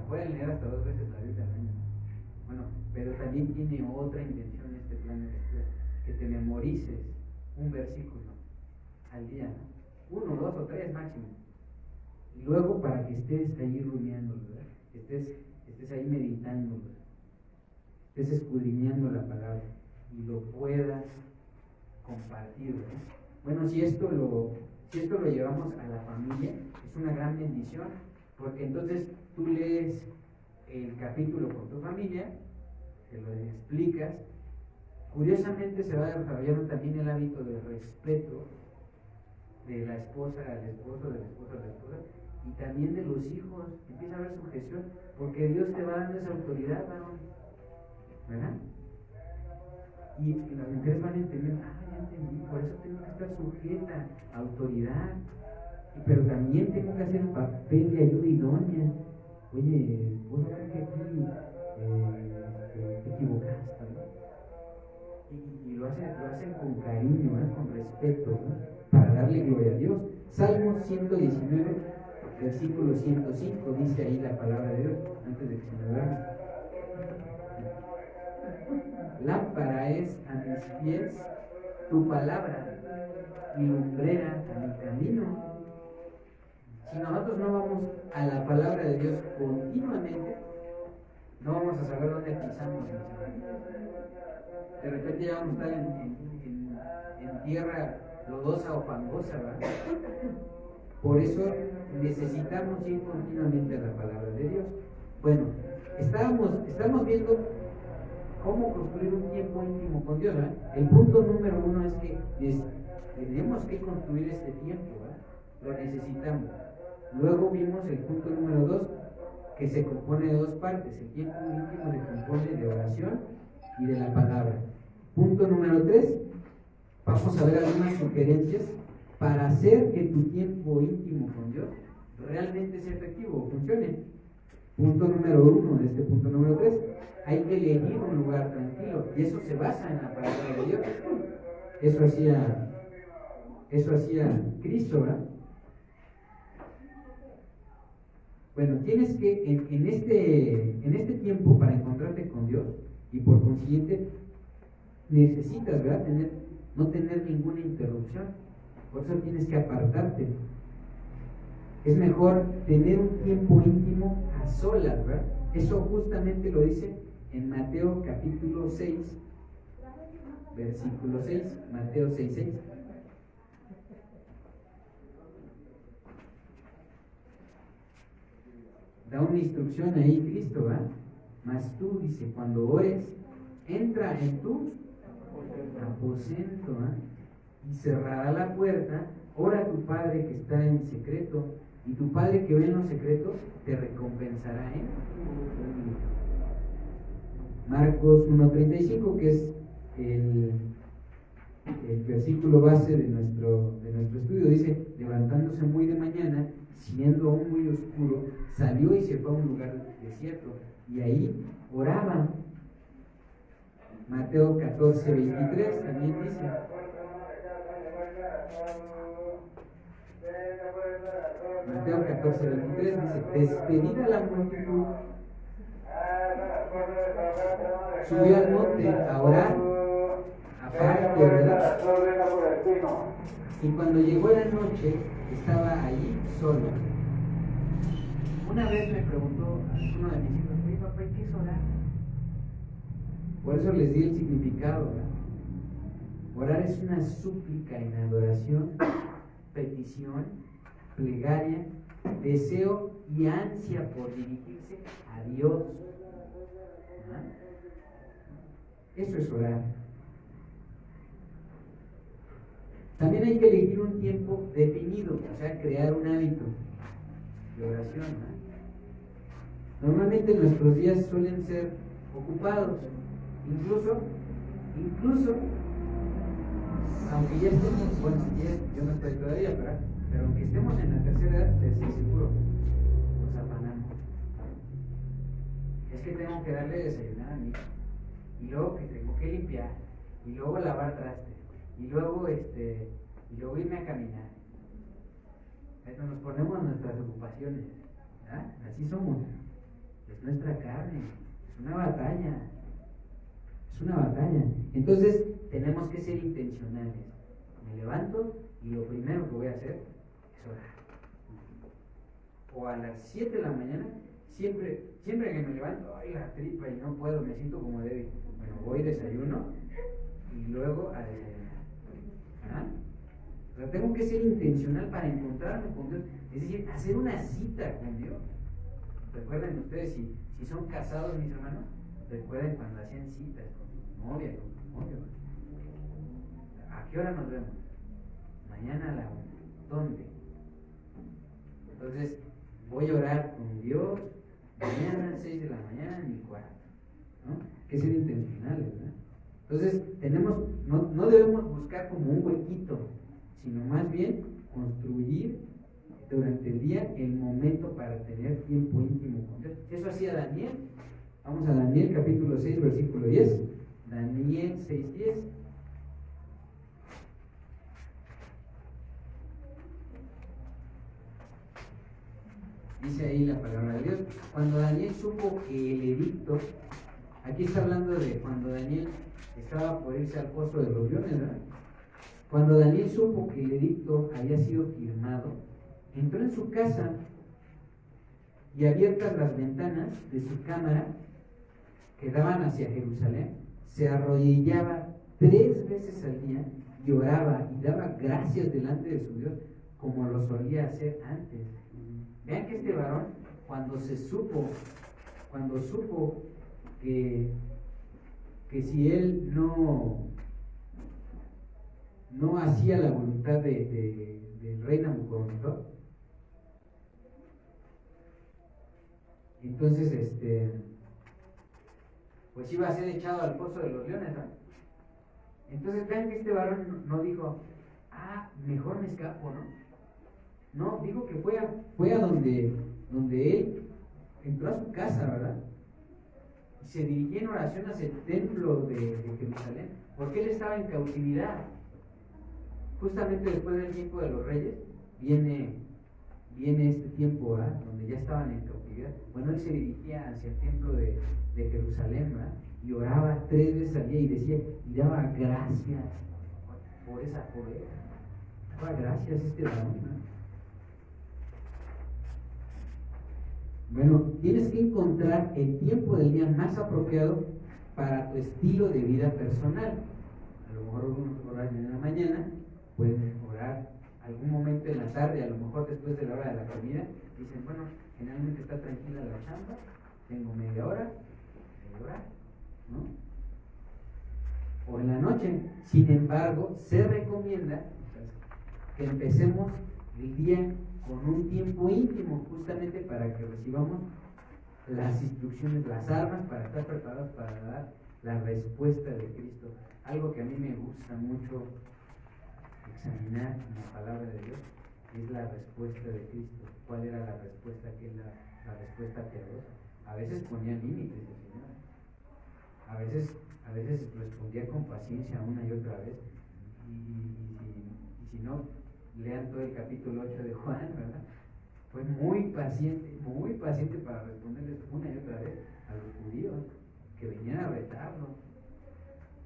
pueden leer hasta 2 veces la Biblia al año. Bueno, pero también tiene otra intención este plan de lectura, que te memorices un versículo al día, ¿no? 1, 2 o 3 máximo. Y luego para que estés ahí rumiando, ¿verdad? Estés ahí meditando, ¿verdad? Estés escudriñando la palabra y lo puedas compartir, ¿verdad? Bueno, si esto lo llevamos a la familia, es una gran bendición, porque entonces tú lees el capítulo con tu familia, se lo explicas. Curiosamente se va desarrollando también el hábito de respeto de la esposa al esposo, del esposo a la esposa, y también de los hijos. Empieza a haber sujeción, porque Dios te va dando esa autoridad, varón, ¿verdad? Y las mujeres van a entender, ya entendí, por eso tengo que estar sujeta a autoridad, pero también tengo que hacer el papel de ayuda idónea. Oye, vos no crees que aquí te equivocaste, ¿no? Y lo hacen con cariño, ¿no? Con respeto, ¿no? Para darle gloria a Dios. Salmo 119, versículo 105, dice ahí la palabra de Dios, antes de que se me duerma. Lámpara es a mis pies tu palabra y lumbrera a mi camino. Si nosotros no vamos a la palabra de Dios continuamente, no vamos a saber dónde pisamos. De repente ya vamos a estar en tierra lodosa o fangosa, ¿verdad? Por eso necesitamos ir continuamente a la palabra de Dios. Bueno, estamos viendo cómo construir un tiempo íntimo con Dios, ¿verdad? El punto número 1 es que tenemos que construir este tiempo, ¿verdad? Lo necesitamos. Luego vimos el punto número 2, que se compone de 2 partes. El tiempo íntimo se compone de oración y de la palabra. Punto número 3, vamos a ver algunas sugerencias para hacer que tu tiempo íntimo con Dios realmente sea efectivo o funcione. punto número 1 de este punto número 3. Hay que elegir un lugar tranquilo, y eso se basa en la palabra de Dios. Eso hacía Cristo, ¿verdad? Bueno, tienes que, en este tiempo, para encontrarte con Dios, y por consiguiente, necesitas, ¿verdad?, no tener ninguna interrupción. Por eso tienes que apartarte. Es mejor tener un tiempo íntimo a solas, ¿verdad? Eso justamente lo dice en Mateo capítulo 6, versículo 6, Mateo 6:6. Da una instrucción ahí Cristo, ¿verdad? Mas tú, dice, cuando ores, entra en tu aposento, ¿verdad? Y cerrará la puerta, ora a tu Padre que está en secreto, y tu Padre que ve en lo secreto te recompensará en público. Marcos 1:35, que es el versículo base de nuestro estudio, dice: levantándose muy de mañana, siendo aún muy oscuro, salió y se fue a un lugar desierto, y ahí oraba. Mateo 14:23 también dice: Mateo 14:23 dice: despedida la multitud, subió al monte a orar aparte, ¿verdad? Y cuando llegó la noche, estaba allí solo. Una vez me preguntó uno de mis hijos: oye, papá, ¿qué es orar? Por eso les di el significado, ¿verdad? Orar es una súplica en adoración, petición, plegaria, deseo y ansia por dirigirse a Dios. ¿Ah? Eso es orar. También hay que elegir un tiempo definido, o sea, crear un hábito de oración, ¿no? Normalmente nuestros días suelen ser ocupados, incluso, aunque ya estemos, bueno, yo no estoy todavía, pero aunque estemos en la tercera edad, les aseguro, nos afanamos. Es que tengo que darle desayunar a mi hijo, y luego que tengo que limpiar, y luego lavar trastes, y luego irme a caminar. Nos ponemos nuestras ocupaciones, ¿verdad? Así somos. Es nuestra carne, es una batalla. Es una batalla. Entonces, tenemos que ser intencionales. Me levanto y lo primero que voy a hacer es orar. O a las 7 de la mañana, siempre que me levanto, ay, la tripa y no puedo, me siento como débil. Bueno, voy, desayuno y luego a desayunar. ¿Ah? Pero tengo que ser intencional para encontrarme con Dios. Es decir, hacer una cita con Dios. Recuerden ustedes, si son casados, mis hermanos, recuerden cuando hacían citas con su novia, con su novio. ¿A qué hora nos vemos? Mañana a la 1. ¿Dónde? Entonces, voy a orar con Dios mañana a las 6 de la mañana en mi cuarto, ¿no? Hay que ser intencionales, ¿no? Entonces, no debemos buscar como un huequito, sino más bien construir durante el día el momento para tener tiempo íntimo con Dios. Eso hacía Daniel. Vamos a Daniel capítulo 6, versículo 10. Daniel 6:10. Dice ahí la palabra de Dios: cuando Daniel supo que el edicto, aquí está hablando de cuando Daniel estaba por irse al pozo de los leones, ¿verdad? Cuando Daniel supo que el edicto había sido firmado, entró en su casa y, abiertas las ventanas de su cámara que daban hacia Jerusalén, se arrodillaba 3 veces al día y oraba y daba gracias delante de su Dios, como lo solía hacer antes. Vean que este varón, cuando supo que si él no hacía la voluntad del rey Nabucodonosor, entonces pues iba a ser echado al pozo de los leones, ¿no? Entonces vean que este varón no dijo: mejor me escapo, ¿no? No, dijo que fue a donde él entró a su casa, ¿verdad? Y se dirigía en oración hacia el templo de Jerusalén, porque él estaba en cautividad. Justamente después del tiempo de los reyes, viene este tiempo, ¿verdad?, donde ya estaban en cautividad. Bueno, él se dirigía hacia el templo de Jerusalén, ¿verdad?, y oraba 3 veces al día y decía, y daba gracias por esa poder. Daba gracias a este varón, ¿verdad? Bueno, tienes que encontrar el tiempo del día más apropiado para tu estilo de vida personal. A lo mejor algunos oran en la mañana, pueden orar algún momento en la tarde, a lo mejor después de la hora de la comida. Dicen, bueno, generalmente está tranquila la chamba, tengo media hora de orar, ¿no? O en la noche. Sin embargo, se recomienda que empecemos el día con un tiempo íntimo, justamente para que recibamos las instrucciones, las armas para estar preparados para dar la respuesta de Cristo. Algo que a mí me gusta mucho examinar en la palabra de Dios es la respuesta de Cristo. ¿Cuál era la respuesta? ¿Qué es la respuesta piadosa? A veces ponía límites el Señor. A veces respondía con paciencia una y otra vez. Y si no, lean todo el capítulo 8 de Juan, ¿verdad? Fue muy paciente para responderles una y otra vez a los judíos que venían a retarlo.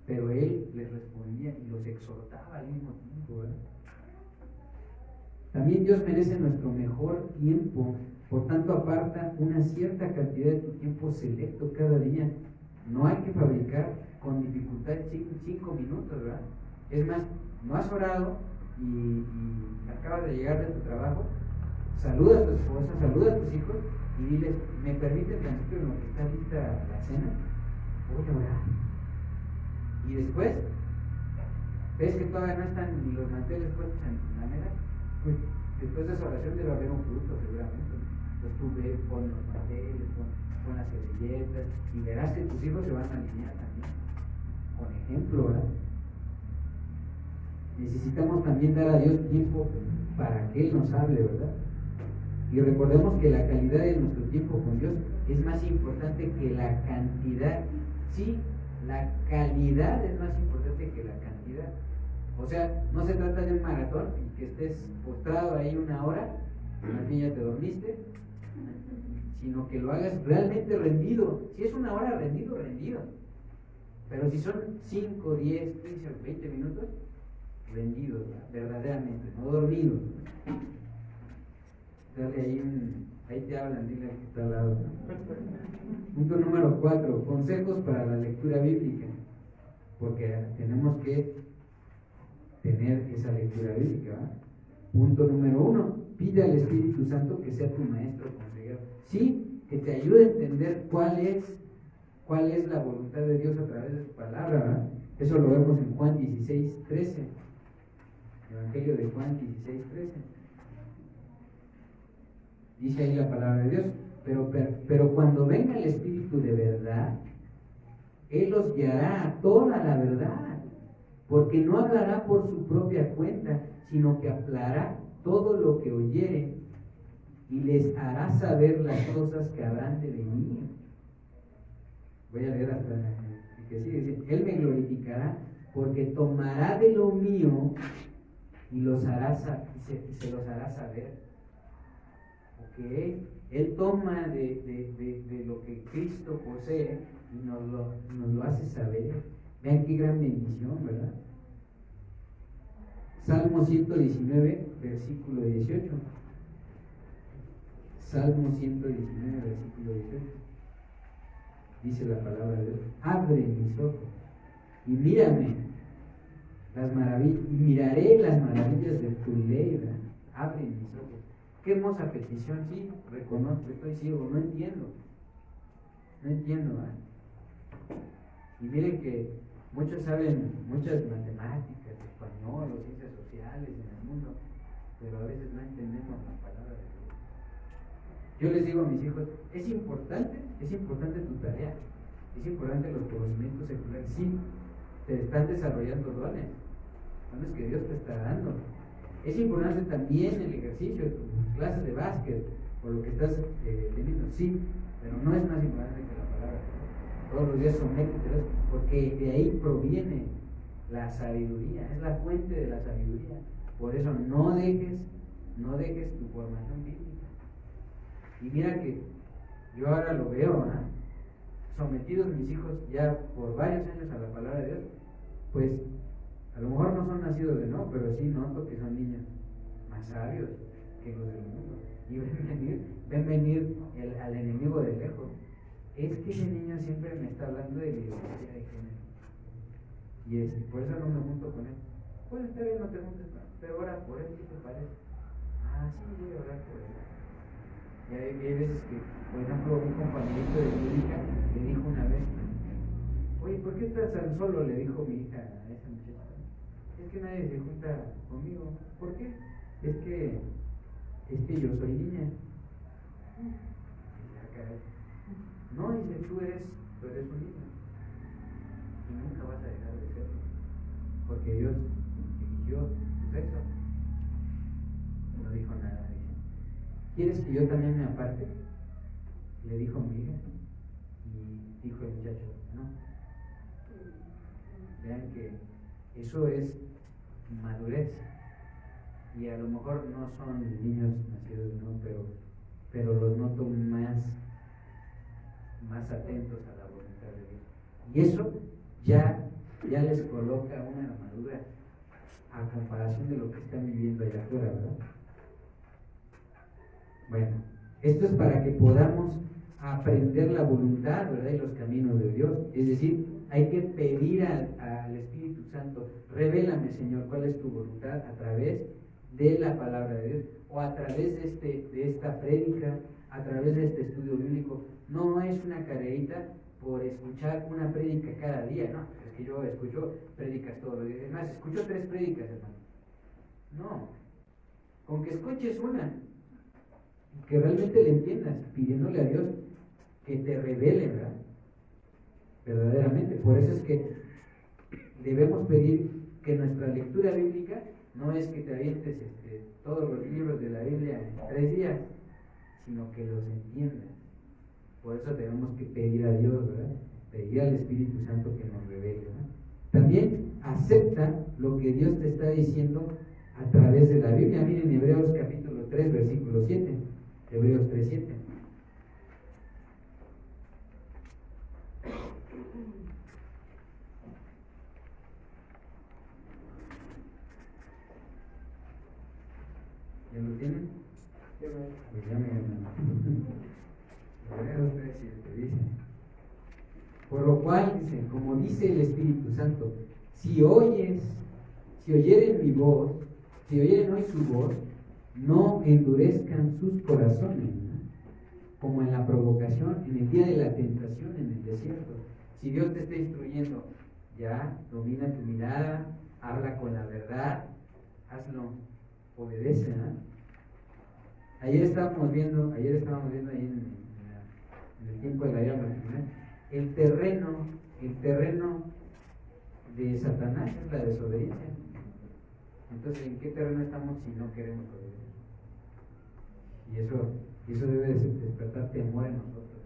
Pero él les respondía y los exhortaba al mismo tiempo, ¿verdad? También Dios merece nuestro mejor tiempo, por tanto aparta una cierta cantidad de tu tiempo selecto cada día. No hay que fabricar con dificultad 5 minutos, ¿verdad? Es más, no has orado y acabas de llegar de tu trabajo, saluda a tu esposa, saluda a tus hijos y diles, ¿me permiten tantito en lo que está lista la cena? Voy a orar. Y después, ves que todavía no están ni los manteles puestos en la mesa, pues después de esa oración debe haber un fruto seguramente. Entonces tú ve, pon los manteles, pon las servilletas y verás que tus hijos se van a alinear también. Con ejemplo, ¿verdad? Necesitamos también dar a Dios tiempo para que Él nos hable, ¿verdad? Y recordemos que la calidad de nuestro tiempo con Dios es más importante que la cantidad. Sí, la calidad es más importante que la cantidad. O sea, no se trata de un maratón y que estés postrado ahí 1 hora, más bien ya te dormiste, sino que lo hagas realmente rendido. Si es 1 hora, rendido. Pero si son 5, 10, 15 o 20 minutos, rendidos, ¿verdad? Verdaderamente, no dormidos. Dale ahí te hablan, dile al que está al lado. Punto número 4, consejos para la lectura bíblica, porque tenemos que tener esa lectura bíblica, ¿verdad? Punto número 1, pide al Espíritu Santo que sea tu maestro consejero. Sí, que te ayude a entender cuál es la voluntad de Dios a través de su palabra, ¿verdad? Eso lo vemos en Juan 16:13. Evangelio de Juan 16:13. Dice ahí la palabra de Dios, pero cuando venga el Espíritu de verdad, Él los guiará a toda la verdad, porque no hablará por su propia cuenta, sino que hablará todo lo que oyere y les hará saber las cosas que habrán de venir. Voy a leer hasta que sigue, dice, Él me glorificará porque tomará de lo mío y se los hará saber. Ok, Él toma de lo que Cristo posee y nos lo hace saber. Vean qué gran bendición, ¿verdad? Salmo 119, versículo 18. Salmo 119, versículo 18. Dice la palabra de Dios, abre mis ojos y mírame las maravillas, y miraré las maravillas de tu ley, ¿verdad? Abre mis ojos. Qué hermosa petición, sí, reconozco, estoy ciego, no entiendo, ¿verdad? Y miren que muchos saben muchas matemáticas, español o ciencias sociales en el mundo, pero a veces no entendemos la palabra de Dios. Yo les digo a mis hijos, es importante tu tarea, es importante los conocimientos seculares, sí, te están desarrollando dones que Dios te está dando. Es importante también el ejercicio, tus clases de básquet, o lo que estás teniendo, sí, pero no es más importante que la palabra. Todos los días sométetelos, porque de ahí proviene la sabiduría, es la fuente de la sabiduría. Por eso no dejes tu formación bíblica. Y mira que yo ahora lo veo, sometidos mis hijos ya por varios años a la palabra de Dios, pues a lo mejor no son nacidos de no, pero sí noto que son niños más sabios que los del mundo. Y ven venir al enemigo de lejos. Es que ese niño siempre me está hablando de la ideología de género. Y por eso no me junto con él. Pues está bien, no te juntes, pero ora por él, ¿qué te parece? Sí, voy a orar por él. Y hay veces que, por ejemplo, un compañerito de mi hija le dijo una vez, oye, ¿por qué estás tan solo? Le dijo mi hija a esa muchacha. Es que nadie se junta conmigo. ¿Por qué? Es que yo soy niña. No, dice, tú eres un niño. Y nunca vas a dejar de serlo. Porque Dios eligió tu sexo. No dijo nada, dice. ¿Quieres que yo también me aparte? Le dijo mi hija. Y dijo el muchacho, no. Vean que eso es madurez. Y a lo mejor no son niños nacidos, ¿no? Pero los noto más atentos a la voluntad de Dios. Y eso ya les coloca una armadura a comparación de lo que están viviendo allá afuera, ¿verdad? Bueno, esto es para que podamos aprender la voluntad, ¿verdad? Y los caminos de Dios. Es decir, hay que pedir al Espíritu Santo, revélame, Señor, cuál es tu voluntad a través de la palabra de Dios, o a través de esta prédica, a través de este estudio bíblico. No es una carrerita por escuchar una prédica cada día, no, es que yo escucho prédicas todos los días. Es más, escucho 3 prédicas, hermano. No, con que escuches una, que realmente le entiendas, pidiéndole a Dios que te revele, ¿verdad? Verdaderamente. Por eso es que debemos pedir que nuestra lectura bíblica no es que te avientes todos los libros de la Biblia en 3 días, sino que los entiendas. Por eso tenemos que pedir a Dios, ¿verdad? Pedir al Espíritu Santo que nos revele, ¿verdad? También acepta lo que Dios te está diciendo a través de la Biblia. Miren Hebreos capítulo 3, versículo 7. Hebreos 3, 7. ¿Ya lo tienen? Pues ya me Hebreos 3, 7 dice: por lo cual, dice, como dice el Espíritu Santo, si oyeren hoy su voz, no endurezcan sus corazones, ¿no? Como en la provocación, en el día de la tentación en el desierto. Si Dios te está instruyendo, ya domina tu mirada, habla con la verdad, hazlo, obedece, ¿no? Ayer estábamos viendo ahí en el tiempo de la llama, ¿no? El terreno de Satanás es la desobediencia. Entonces, ¿en qué terreno estamos si no queremos obedecer? Y eso debe despertar temor en nosotros.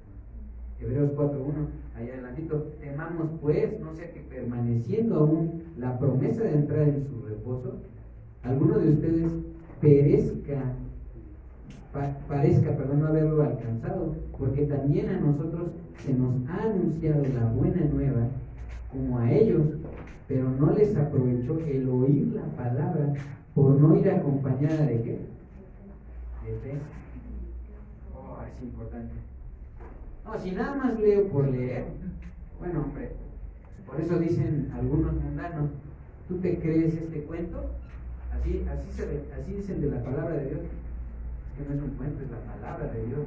Hebreos 4:1, allá adelantito, temamos pues, no sea que permaneciendo aún la promesa de entrar en su reposo, alguno de ustedes parezca no haberlo alcanzado, porque también a nosotros se nos ha anunciado la buena nueva como a ellos, pero no les aprovechó el oír la palabra por no ir acompañada de ¿qué? De fe. Es importante. No, si nada más leo por leer, bueno, hombre, por eso dicen algunos mundanos, ¿tú te crees este cuento? Así dicen de la palabra de Dios. Que no es un cuento, es la palabra de Dios.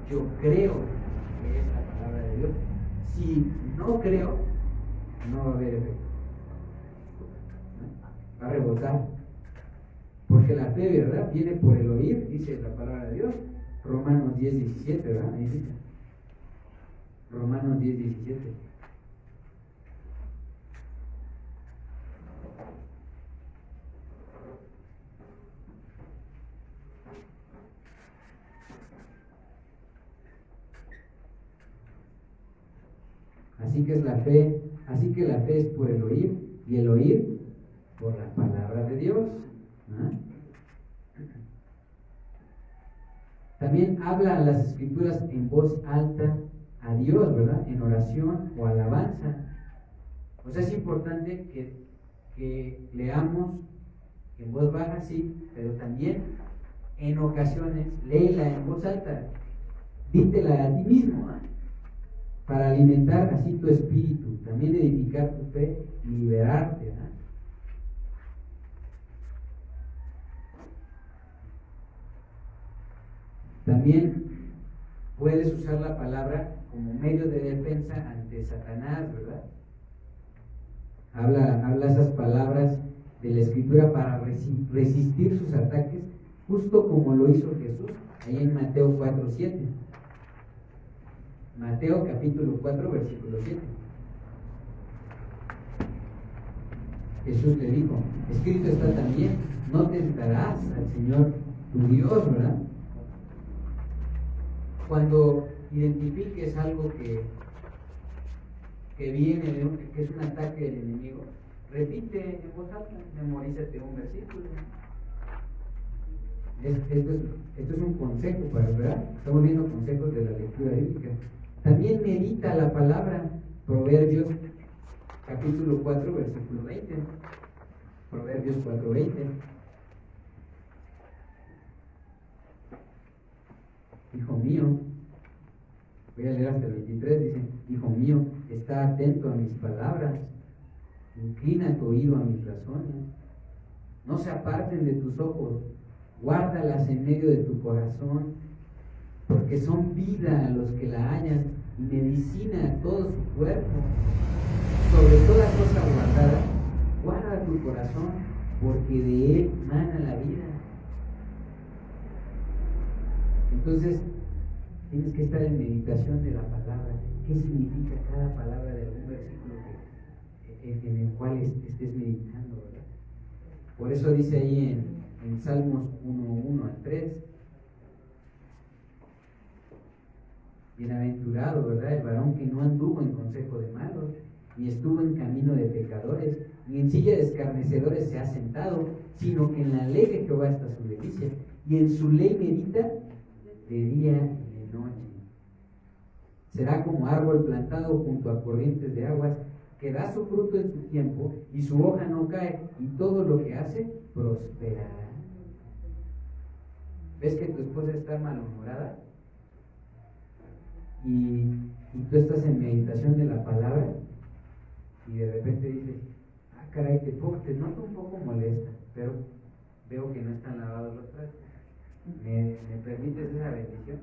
Yo creo que es la palabra de Dios. Si no creo, no va a haber efecto. Va a rebotar. Porque la fe, ¿verdad? Viene por el oír, dice la palabra de Dios. Romanos 10:17, ¿verdad? Ahí dice. Romanos 10:17. Así que la fe es por el oír, y el oír por la palabra de Dios. ¿Ah? También habla las escrituras en voz alta a Dios, ¿verdad? En oración o alabanza. O sea, es importante que leamos en voz baja, sí, pero también en ocasiones léela en voz alta. Dítela a ti mismo, ¿eh? Para alimentar así tu espíritu, también edificar tu fe y liberarte, ¿eh? También puedes usar la palabra como medio de defensa ante Satanás, ¿verdad? Habla esas palabras de la Escritura para resistir sus ataques, justo como lo hizo Jesús ahí en Mateo 4:7. Mateo capítulo 4, versículo 7. Jesús le dijo, escrito está también, no tentarás al Señor tu Dios, ¿verdad? Cuando identifiques algo que viene que es un ataque del enemigo, repite en voz alta, memorízate un versículo. Esto es un consejo para, ¿verdad? Estamos viendo consejos de la lectura bíblica. También medita la palabra, Proverbios capítulo 4, versículo 20. Proverbios 4:20. Hijo mío, voy a leer hasta el 23, dice, hijo mío, está atento a mis palabras, inclina tu oído a mis razones, no se aparten de tus ojos, guárdalas en medio de tu corazón, porque son vida a los que la hallan y medicina a todo su cuerpo. Sobre toda cosa guardada, guarda tu corazón, porque de él mana la vida. Entonces, tienes que estar en meditación de la palabra. ¿Qué significa cada palabra de algún versículo en el cual estés meditando, ¿verdad? Por eso dice ahí en Salmos 1:1-3, bienaventurado, ¿verdad? El varón que no anduvo en consejo de malos, ni estuvo en camino de pecadores, ni en silla de escarnecedores se ha sentado, sino que en la ley de Jehová está su delicia, y en su ley medita de día y de noche. Será como árbol plantado junto a corrientes de aguas, que da su fruto en su tiempo, y su hoja no cae, y todo lo que hace prosperará. ¿Ves que tu esposa está malhumorada? Y tú estás en meditación de la palabra, y de repente dices, caray, te noto un poco molesta, pero veo que no están lavados los trastes. ¿Me permites esa bendición?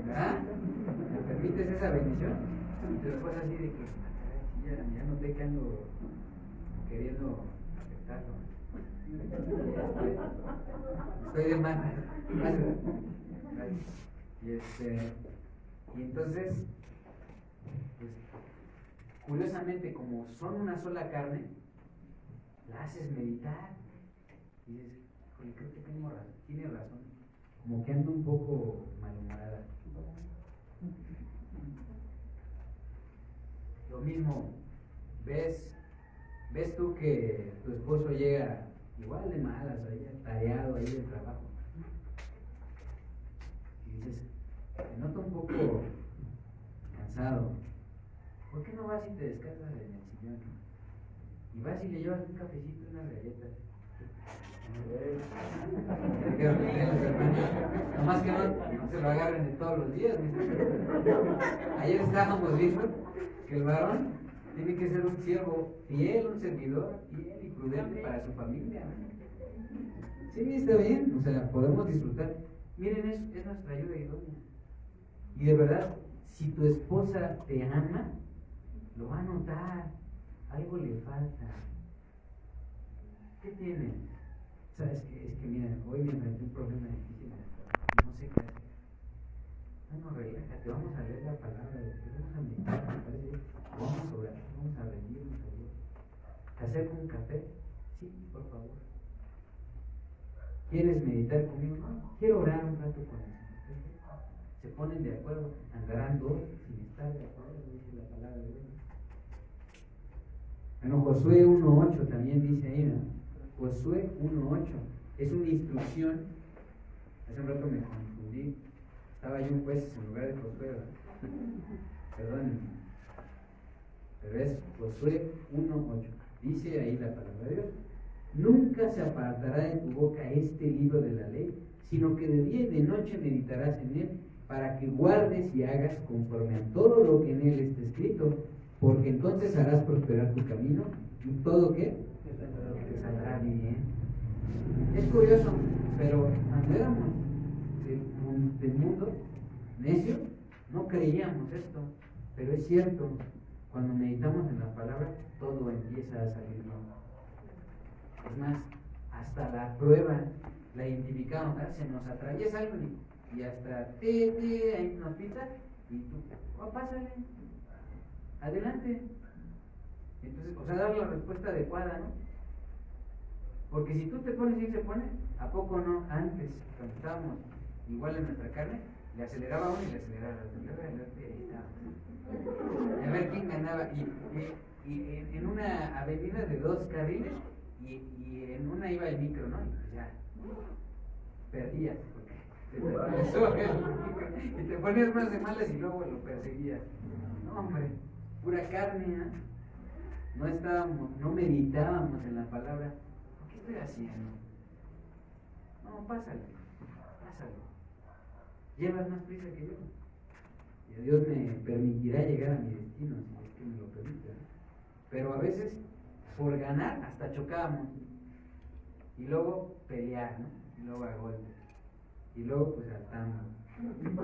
¿Verdad? ¿Me permites esa bendición? Y después así de que, ya noté que ando queriendo afectarlo. Estoy de mal. Y entonces, pues, curiosamente, como son una sola carne, la haces meditar. Y dices, oye, creo que tiene razón. Como que ando un poco malhumorada. Lo mismo, ves tú que tu esposo llega igual de malas, ahí, tareado ahí del trabajo. Y dices, me noto un poco cansado. ¿Por qué no vas y te descansas en el sillón? Y vas y le llevas un cafecito y unas galletas. Nomás que no se lo agarren de todos los días. Ayer estábamos viendo que el varón tiene que ser un siervo fiel, un servidor fiel y prudente para su familia. Sí, está bien, o sea, podemos disfrutar. Miren, es nuestra ayuda idónea. Y de verdad, si tu esposa te ama, lo va a notar. Algo le falta. ¿Qué tiene? ¿Sabes qué? Es que mira, hoy me enfrenté un problema difícil en el trabajo, no sé qué hacer. Bueno, relájate, vamos a leer la palabra de Dios, vamos a meditar, ¿me parece? Vamos a orar, vamos a rendirnos a Dios. ¿Te acerco un café? Sí, por favor. ¿Quieres meditar conmigo? No, quiero orar un rato con él. Se se ponen de acuerdo, andarán dos sin estar de acuerdo, dice la palabra de Dios. Bueno, Josué 1.8 también dice ahí, ¿no? Josué 1.8 es una instrucción. Hace un rato me confundí, estaba yo en jueces en lugar de Josué, ¿verdad? Perdón, pero es Josué 1.8. Dice ahí la palabra de Dios: nunca se apartará de tu boca este libro de la ley, sino que de día y de noche meditarás en él, para que guardes y hagas conforme a todo lo que en él está escrito, porque entonces harás prosperar tu camino y todo que te saldrá bien. Es curioso, pero cuando éramos del mundo necio, no creíamos esto, pero es cierto. Cuando meditamos en la palabra, todo empieza a salir bien. Es más, hasta la prueba la identificamos, ¿verdad? Se nos atraviesa algo y hasta ahí nos pita y tú, pásale, adelante. Entonces, o sea, dar la respuesta adecuada, ¿no? Porque si tú te pones y se pone, ¿a poco no? Antes, cuando estábamos igual en nuestra carne, le aceleraba uno y le aceleraba y ahí estaba. A ver quién ganaba. Y en una avenida de 2 carriles, y en una iba el micro, ¿no? Y pues ya, perdías, porque se te atravesó el micro, y te ponías más de malas y luego lo perseguías. No, hombre, pura carne, ¿eh? No meditábamos en la palabra. ¿Qué estoy haciendo? No, pásale. Llevas más prisa que yo. Y Dios me permitirá llegar a mi destino, si es que me lo permite. Pero a veces, por ganar, hasta chocábamos. Y luego pelear, ¿no? Y luego a golpes. Y luego, pues, saltando. ¿No?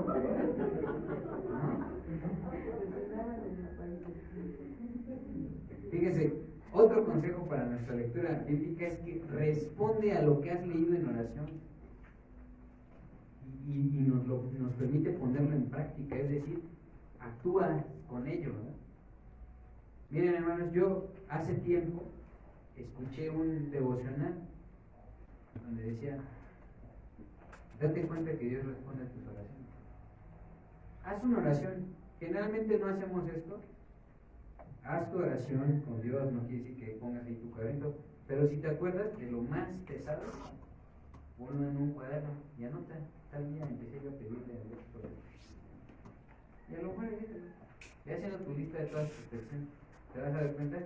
Fíjese, otro consejo para nuestra lectura bíblica es que responde a lo que has leído en oración. Y nos permite ponerlo en práctica, es decir, actúa con ello, ¿no? Miren, hermanos, yo hace tiempo escuché un devocional donde decía: date cuenta que Dios responde a tus oraciones. Haz una oración. Generalmente no hacemos esto. Haz tu oración con Dios, no quiere decir que pongas ahí tu cuadrito, pero si te acuerdas de lo más pesado, ponlo en un cuaderno y anota. Tal día empecé yo a pedirle a Dios por eso. Y a lo mejor ya haciendo tu lista de todas tus peticiones, te vas a dar cuenta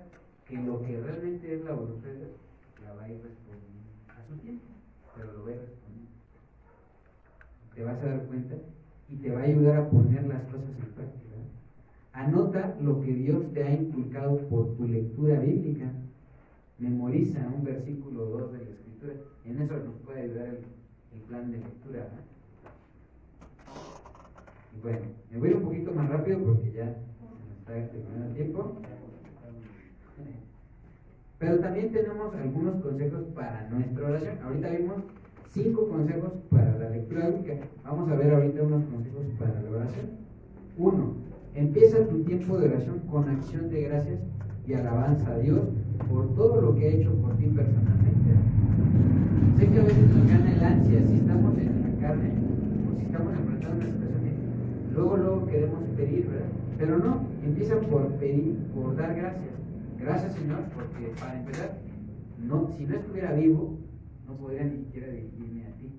que lo que realmente es la voluntad de Dios la va a ir respondiendo a su tiempo, pero lo va a ir respondiendo. Te vas a dar cuenta y te va a ayudar a poner las cosas en práctica. Anota lo que Dios te ha inculcado por tu lectura bíblica. Memoriza un versículo 2 de la Escritura. En eso nos puede ayudar el plan de lectura, ¿no? Y bueno, me voy un poquito más rápido porque ya se nos está terminando el tiempo. Pero también tenemos algunos consejos para nuestra oración. Ahorita vimos 5 consejos para la lectura bíblica. Vamos a ver ahorita unos consejos para la oración. 1. Empieza tu tiempo de oración con acción de gracias y alabanza a Dios por todo lo que ha hecho por ti personalmente. Sé que a veces nos gana el ansia si estamos en la carne o si estamos enfrentando una situación y luego queremos pedir, ¿verdad? Pero no, empieza por pedir, por dar gracias. Gracias, Señor, porque para empezar, si no estuviera vivo, no podría ni siquiera dirigirme a ti.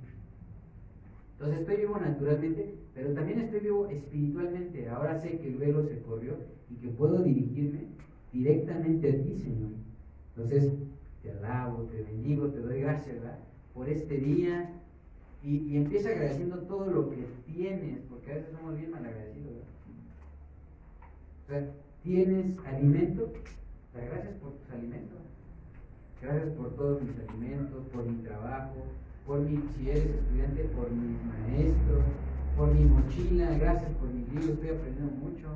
Entonces estoy vivo naturalmente, pero también estoy vivo espiritualmente. Ahora sé que el velo se corrió y que puedo dirigirme directamente a ti, Señor. Entonces te alabo, te bendigo, te doy gracias, ¿verdad?, por este día, y empieza agradeciendo todo lo que tienes, porque a veces somos bien malagradecidos, ¿verdad? O sea, tienes alimento, da gracias por tus alimentos, gracias por todos mis alimentos, por mi trabajo, si eres estudiante, por mis maestros, por mi mochila, gracias por mis libros, estoy aprendiendo mucho,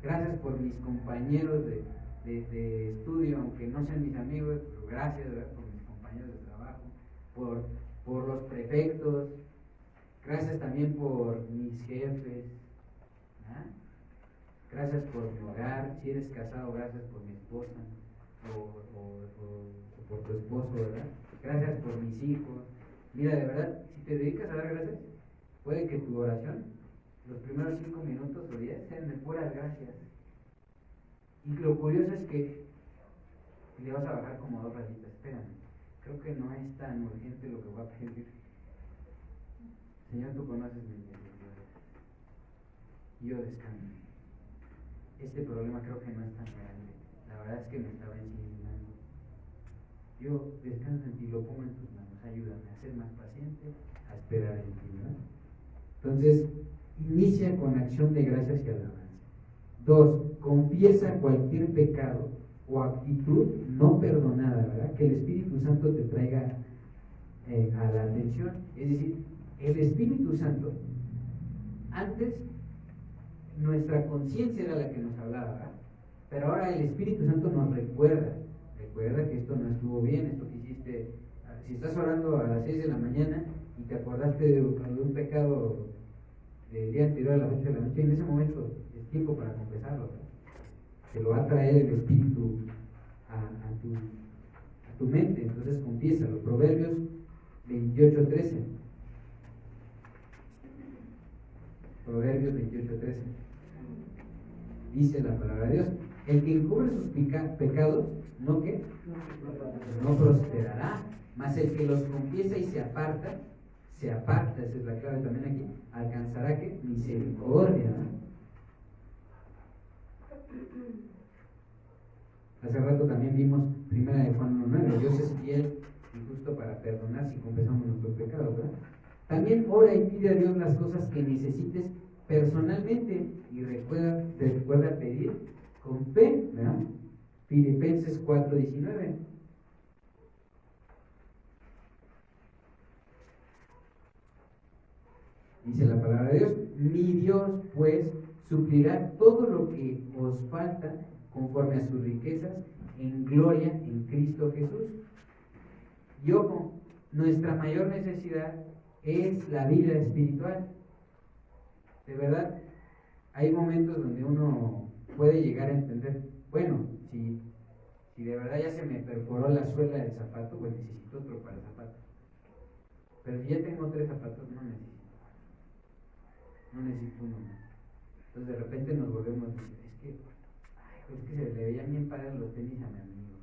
gracias por mis compañeros de estudio, aunque no sean mis amigos, pero gracias, ¿verdad?, por mis compañeros de trabajo, por los prefectos, gracias también por mis jefes, ¿ah? Gracias por mi hogar, si eres casado, gracias por mi esposa o por tu esposo, ¿verdad? Gracias por mis hijos. Mira, de verdad, si te dedicas a dar gracias, puede que tu oración los primeros 5 minutos o 10 sean de puras gracias. Y lo curioso es que le vas a bajar como 2 rayitas. Espérame, creo que no es tan urgente lo que voy a pedir. Señor, tú conoces mis necesidades. Yo descanso. Este problema creo que no es tan grande. La verdad es que me estaba ensimismando. Yo descanso en ti, lo pongo en tus manos. Ayúdame a ser más paciente, a esperar en ti, ¿no? Entonces, inicia con acción de gracias y alabanza. 2. Confiesa cualquier pecado o actitud no perdonada, ¿verdad? Que el Espíritu Santo te traiga a la atención. Es decir, el Espíritu Santo, antes nuestra conciencia era la que nos hablaba, ¿verdad? Pero ahora el Espíritu Santo nos recuerda que esto no estuvo bien, esto que hiciste. Si estás orando a las 6 de la mañana y te acordaste de un pecado del día anterior a las 8 de la noche, en ese momento es tiempo para confesarlo, ¿verdad? Te lo va a traer el Espíritu a tu mente, entonces confiésalo. Proverbios 28:13. Proverbios 28:13. Dice la palabra de Dios: el que encubre sus pecados, ¿no qué? No prosperará, mas el que los confiesa y se aparta, esa es la clave también aquí, alcanzará ¿qué? Misericordia, ¿no? Hace rato también vimos 1 Juan 1:9, Dios es fiel y justo para perdonar si confesamos nuestros pecados, ¿verdad? También ora y pide a Dios las cosas que necesites personalmente y recuerda pedir con fe, ¿verdad? Filipenses 4:19. Dice la palabra de Dios: mi Dios pues suplirá todo lo que os falta conforme a sus riquezas en gloria en Cristo Jesús. Y ojo, nuestra mayor necesidad es la vida espiritual. De verdad, hay momentos donde uno puede llegar a entender, bueno, si de verdad ya se me perforó la suela del zapato, pues necesito otro para el zapato. Pero si ya tengo 3 zapatos, no necesito uno más. Entonces de repente nos volvemos a decir, es que se le veían bien padres los tenis a mi amigo.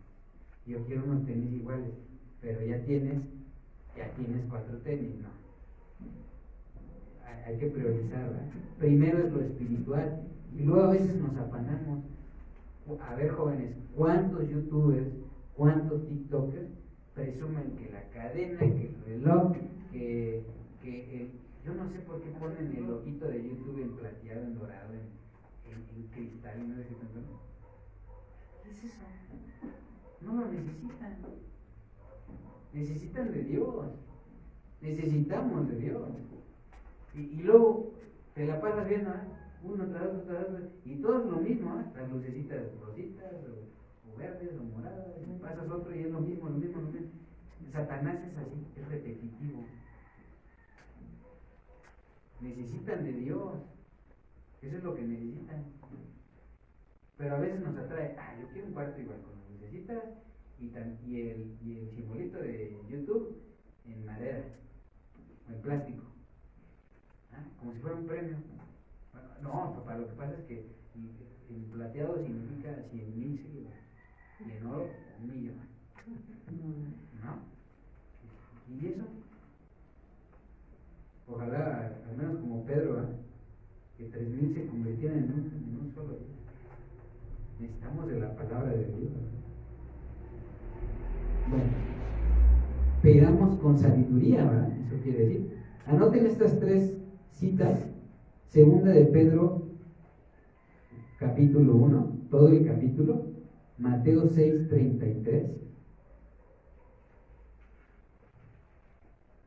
Yo quiero unos tenis iguales, pero ya tienes 4 tenis, no. Hay que priorizar, ¿verdad? Primero es lo espiritual y luego a veces nos afanamos. A ver, jóvenes, ¿cuántos youtubers, cuántos tiktokers presumen que la cadena, que el reloj, que yo no sé por qué ponen el loguito de YouTube en plateado, en dorado, en cristal y no sé qué tanto? ¿Qué es eso? No lo necesitan. Necesitan de Dios. Necesitamos de Dios. Y luego te la pasas viendo, ¿eh? Uno tras otro, y todo es lo mismo, ¿eh? Las lucecitas rositas, o verdes, o moradas, y pasas otro y es lo mismo. Satanás es así, es repetitivo. Necesitan de Dios, eso es lo que necesitan. Pero a veces nos atrae, yo quiero un cuarto igual con las lucecitas y el simbolito de YouTube en madera o en plástico, como si fuera un premio. No, papá, lo que pasa es que el plateado significa 100,000 seguidores y en oro 1,000,000, ¿no? ¿Y eso? Ojalá, al menos como Pedro, que 3,000 se convirtieran en un solo día. Necesitamos de la palabra de Dios. Bueno, pidamos con sabiduría, ¿verdad? Eso quiere decir. Anoten estas 3 citas. Segunda de Pedro, capítulo 1, todo el capítulo. Mateo 6:33.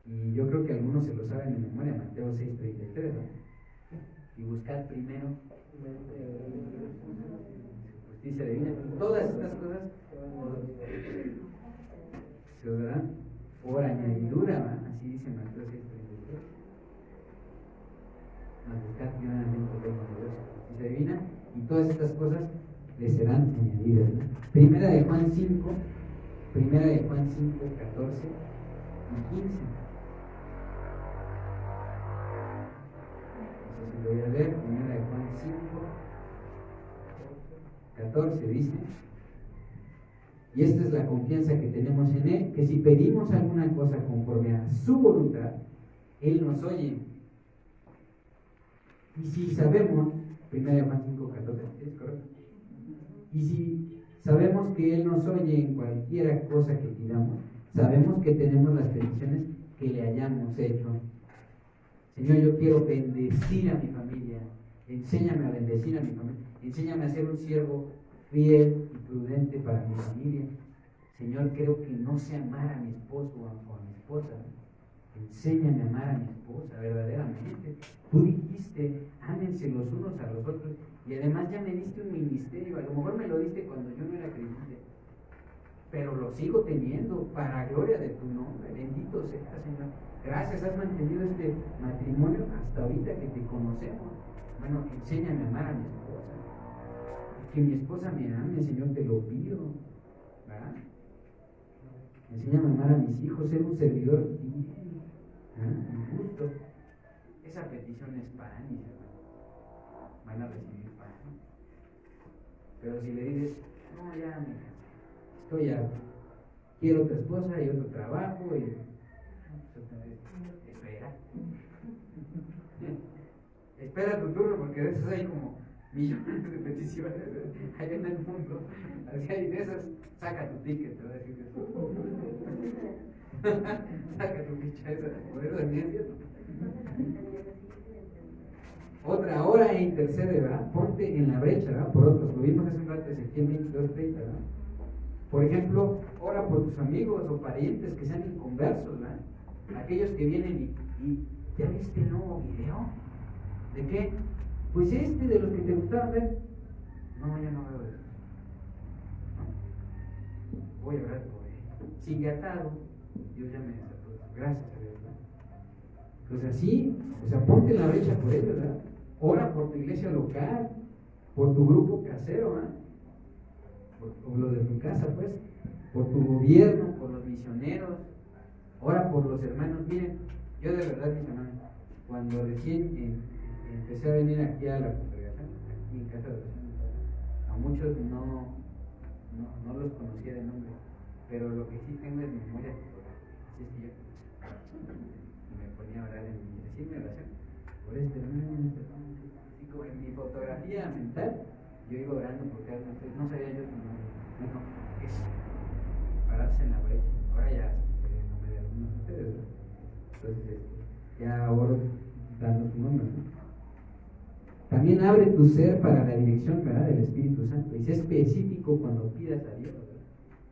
Y yo creo que algunos se lo saben de memoria, Mateo 6:33, ¿no? Y buscad primero justicia divina. Todas estas cosas se os darán por añadidura, ¿verdad? Así dice Mateo 6:33. Mas buscad primeramente el reino de Dios, justicia divina, y todas estas cosas les serán añadidas, ¿no? Primera de Juan 5, 14 y 15. No sé si lo voy a leer. 14 dice: y esta es la confianza que tenemos en Él, que si pedimos alguna cosa conforme a su voluntad, Él nos oye. Y si sabemos, 1 Juan 5:14, ¿es correcto? Y si sabemos que Él nos oye en cualquier cosa que pidamos, sabemos que tenemos las peticiones que le hayamos hecho. Señor, yo quiero bendecir a mi familia. Enséñame a bendecir a mi familia. Enséñame a ser un siervo fiel y prudente para mi familia. Señor, creo que no sé amar a mi esposo o a mi esposa. Enséñame a amar a mi esposa verdaderamente. Tú dijiste, ámense los unos a los otros. Y además ya me diste un ministerio. A lo mejor me lo diste cuando yo no era creyente, pero lo sigo teniendo para gloria de tu nombre. Bendito sea, Señor. Gracias, has mantenido este matrimonio hasta ahorita que te conocemos. Bueno, enséñame a amar a mi esposa. Que mi esposa me ame, Señor, te lo pido. ¿Verdad? Enséñame a amar a mis hijos, ser un servidor fiel, justo. Esa petición es para mis hermanos. Van a recibir pan. Pero si le dices, no, ya, mija, estoy harto, quiero otra esposa y otro trabajo, y espera tu turno, porque a veces hay como millones de peticiones allá en el mundo. Así hay de esas, saca tu ticket, te voy a decir eso. Saca tu ficha esa, por eso es bien cierto. Otra, ora e intercede, ¿verdad? Ponte en la brecha, ¿verdad? Por otros, lo vimos hace un rato, Ezequiel 22:30, ¿verdad? Por ejemplo, ora por tus amigos o parientes que sean inconversos, ¿verdad? Aquellos que vienen y ¿ya viste el nuevo video? ¿De qué? Pues de los que te gustaban ver. No, ya no veo eso. No. Voy a orar por él. Sigue atado. Dios ya me desató. Gracias a Dios, ¿verdad? Pues así, o sea, ponte en la brecha por él, ¿verdad? Ora por tu iglesia local, por tu grupo casero, ¿verdad? Por los de tu casa, pues, por tu gobierno, por los misioneros. Ora por los hermanos. Miren, yo de verdad, mis hermanos, cuando recién empecé a venir aquí a la congregación, aquí en casa de oración, a muchos no los conocía de nombre, pero lo que sí tengo es memoria fotográfica. Así es que yo me ponía a orar decir mi oración por este hermano, así como en mi fotografía mental, yo iba orando porque no sabía yo su nombre. Bueno, es pararse en la brecha. Ahora ya sé el nombre de algunos de ustedes, ¿no? Entonces ya oro dando su nombre, ¿no? También abre tu ser para la dirección, ¿verdad?, del Espíritu Santo. Y sé específico cuando pidas a Dios, ¿verdad?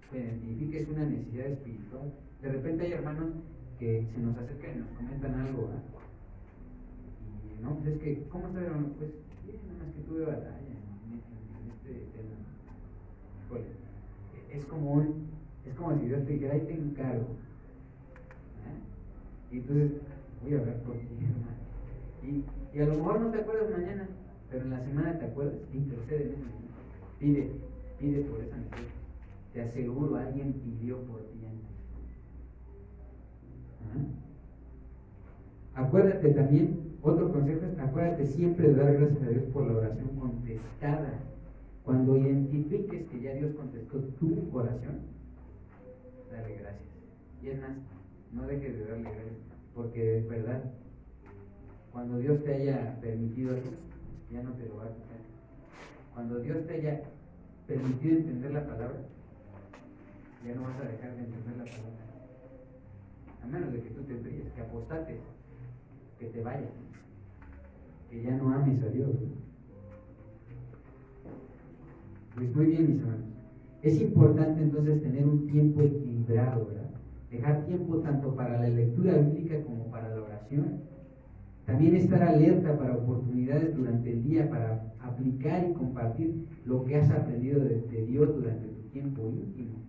Que identifiques una necesidad espiritual. De repente hay hermanos que se nos acercan y nos comentan algo, ¿verdad? Y no, pues es que, ¿cómo está, hermano? Pues bien, nada más que tuve batalla en este tema. Híjole, es como si Dios te dijera, ahí te encargo. Y entonces, voy a hablar por ti, hermano. Y a lo mejor no te acuerdas mañana, pero en la semana te acuerdas, intercede en ese momento. Pide por esa necesidad. Te aseguro, alguien pidió por ti antes. Acuérdate también, otro consejo es, acuérdate siempre de dar gracias a Dios por la oración contestada. Cuando identifiques que ya Dios contestó tu oración, dale gracias. Y es más, no dejes de darle gracias, porque es verdad, cuando Dios te haya permitido eso, ya no te lo va a quitar. Cuando Dios te haya permitido entender la palabra, ya no vas a dejar de entender la palabra. A menos de que tú te brilles, que apostates, que te vayas, que ya no ames a Dios. Pues muy bien, mis hermanos. Es importante entonces tener un tiempo equilibrado, ¿verdad? Dejar tiempo tanto para la lectura bíblica como para la oración. También estar alerta para oportunidades durante el día para aplicar y compartir lo que has aprendido de Dios durante tu tiempo íntimo.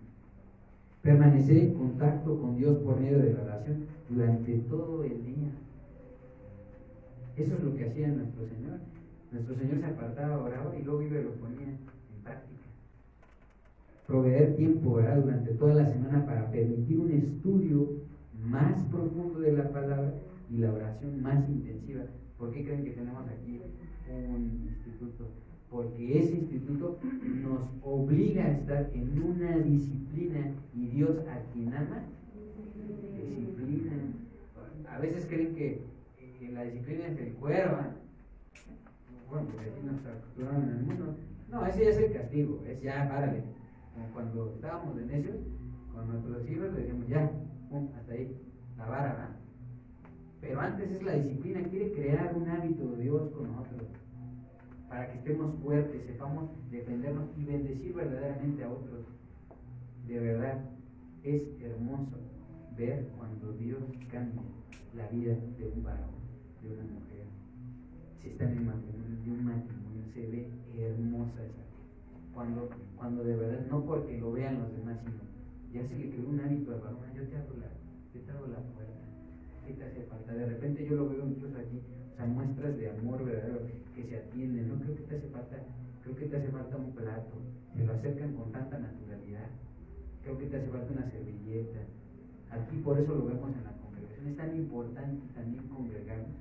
Permanecer en contacto con Dios por medio de la oración durante todo el día. Eso es lo que hacía nuestro Señor. Nuestro Señor se apartaba, oraba y luego iba y lo ponía en práctica. Proveer tiempo, ¿verdad?, durante toda la semana para permitir un estudio más profundo de la palabra y la oración más intensiva. ¿Por qué creen que tenemos aquí un instituto porque ese instituto nos obliga a estar en una disciplina y Dios a quien ama, disciplina. A veces creen que la disciplina es el cuero, ¿eh? Bueno, porque así nos acostumbraron en el mundo. No, ese ya es el castigo, es ya, párale. Como cuando estábamos de necios, con nuestros hijos le decíamos ya, hasta ahí, la vara, ¿verdad? Pero antes es la disciplina, quiere crear un hábito de Dios con nosotros, para que estemos fuertes, sepamos defendernos y bendecir verdaderamente a otros. De verdad, es hermoso ver cuando Dios cambia la vida de un varón, de una mujer. Si están en matrimonio, de un matrimonio, se ve hermosa esa vida. Cuando de verdad, no porque lo vean los demás, sino ya se le creó un hábito al varón, yo te abro la puerta. ¿Qué te hace falta? De repente yo lo veo incluso aquí, o sea, muestras de amor verdadero que se atienden, ¿no? Creo que te hace falta un plato, se lo acercan con tanta naturalidad, creo que te hace falta una servilleta. Aquí por eso lo vemos en la congregación, es tan importante también congregarnos,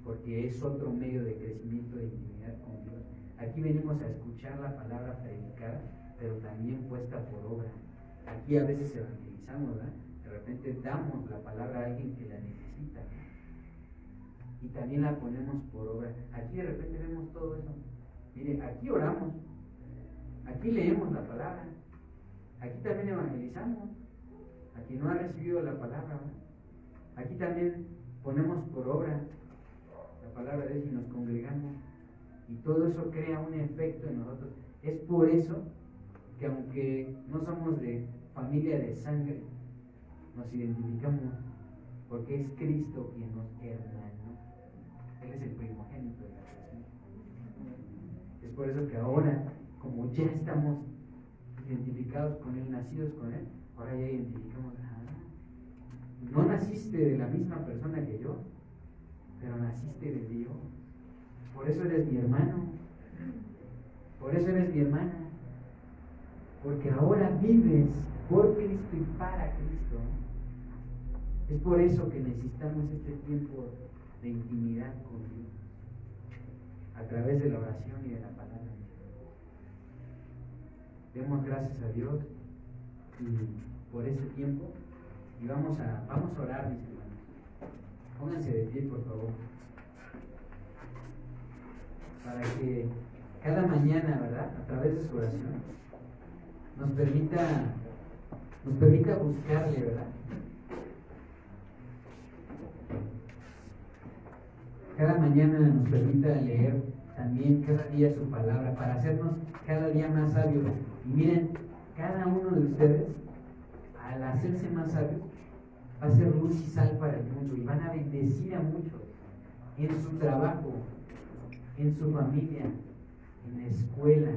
porque es otro medio de crecimiento de intimidad con Dios. Aquí venimos a escuchar la palabra predicada, pero también puesta por obra. Aquí a veces evangelizamos, ¿verdad? De repente damos la palabra a alguien que la necesita y también la ponemos por obra. Aquí de repente vemos todo eso. Mire, aquí oramos, aquí leemos la palabra, aquí también evangelizamos a quien no ha recibido la palabra, ¿verdad? Aquí también ponemos por obra la palabra de Dios y nos congregamos, y todo eso crea un efecto en nosotros. Es por eso que aunque no somos de familia de sangre, nos identificamos, porque es Cristo quien nos hermanó. Él es el primogénito de la creación. Es por eso que ahora, como ya estamos identificados con Él, nacidos con Él, ahora ya identificamos, no naciste de la misma persona que yo, pero naciste de Dios. Por eso eres mi hermano, por eso eres mi hermana, porque ahora vives por Cristo y para Cristo. Es por eso que necesitamos este tiempo de intimidad con Dios, a través de la oración y de la palabra. Demos gracias a Dios por este tiempo y vamos a orar, mis hermanos. Pónganse de pie, por favor, para que cada mañana, ¿verdad?, a través de su oración, nos permita buscarle, ¿verdad? Cada mañana nos permita leer también cada día su palabra para hacernos cada día más sabios. Y miren, cada uno de ustedes, al hacerse más sabios, va a ser luz y sal para el mundo y van a bendecir a muchos en su trabajo, en su familia, en la escuela,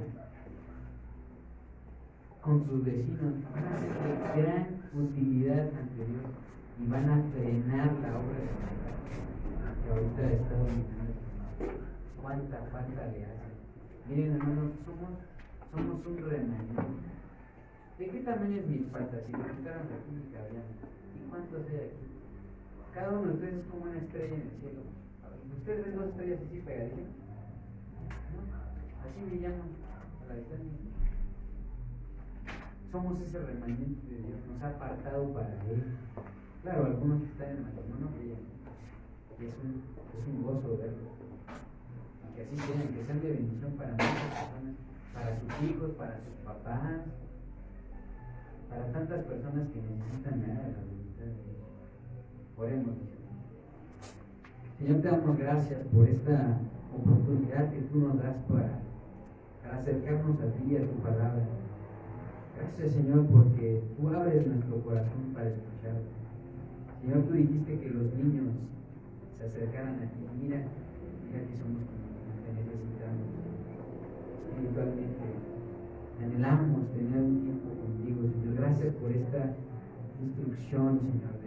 con sus vecinos. Van a ser de gran utilidad ante Dios y van a frenar la obra de maldad que ahorita está dominando. ¿Cuánta falta le hace? Miren, hermanos, somos un remanente. ¿De qué tamaño es mi falta? Si me quitaran República Aviana, ¿y cuántos hay aquí? Cada uno de ustedes es como una estrella en el cielo. ¿Ustedes ven dos estrellas así pegaditas? ¿No? Así brillamos a la distancia. Somos ese remanente de Dios, nos ha apartado para Él. Claro, algunos que están en el matrimonio brillan. Y es un gozo verlo. Y que así sean, que sean de bendición para muchas personas, para sus hijos, para sus papás, para tantas personas que necesitan nada de la voluntad de Dios. Oremos, mis hermanos. Señor, te damos gracias por esta oportunidad que tú nos das para acercarnos a ti y a tu palabra. Gracias, Señor, porque tú abres nuestro corazón para escuchar. Señor, tú dijiste que los niños se acercaran a ti. Mira que somos como te necesitamos espiritualmente. Anhelamos tener un tiempo contigo, Señor. Gracias por esta instrucción, Señor,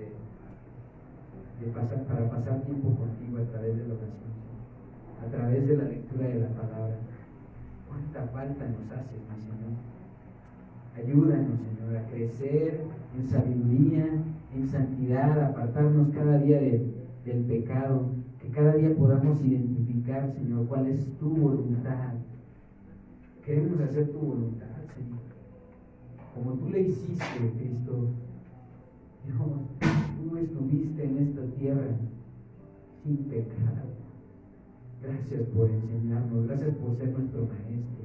para pasar tiempo contigo a través de la oración, a través de la lectura de la palabra. Cuánta falta nos hace, mi Señor. Ayúdanos, Señor, a crecer en sabiduría, en santidad, a apartarnos cada día del pecado, que cada día podamos identificar, Señor, cuál es tu voluntad, queremos hacer tu voluntad, Señor. Como tú le hiciste, Cristo. Dios, tú estuviste en esta tierra sin pecado. Gracias por enseñarnos, gracias por ser nuestro maestro.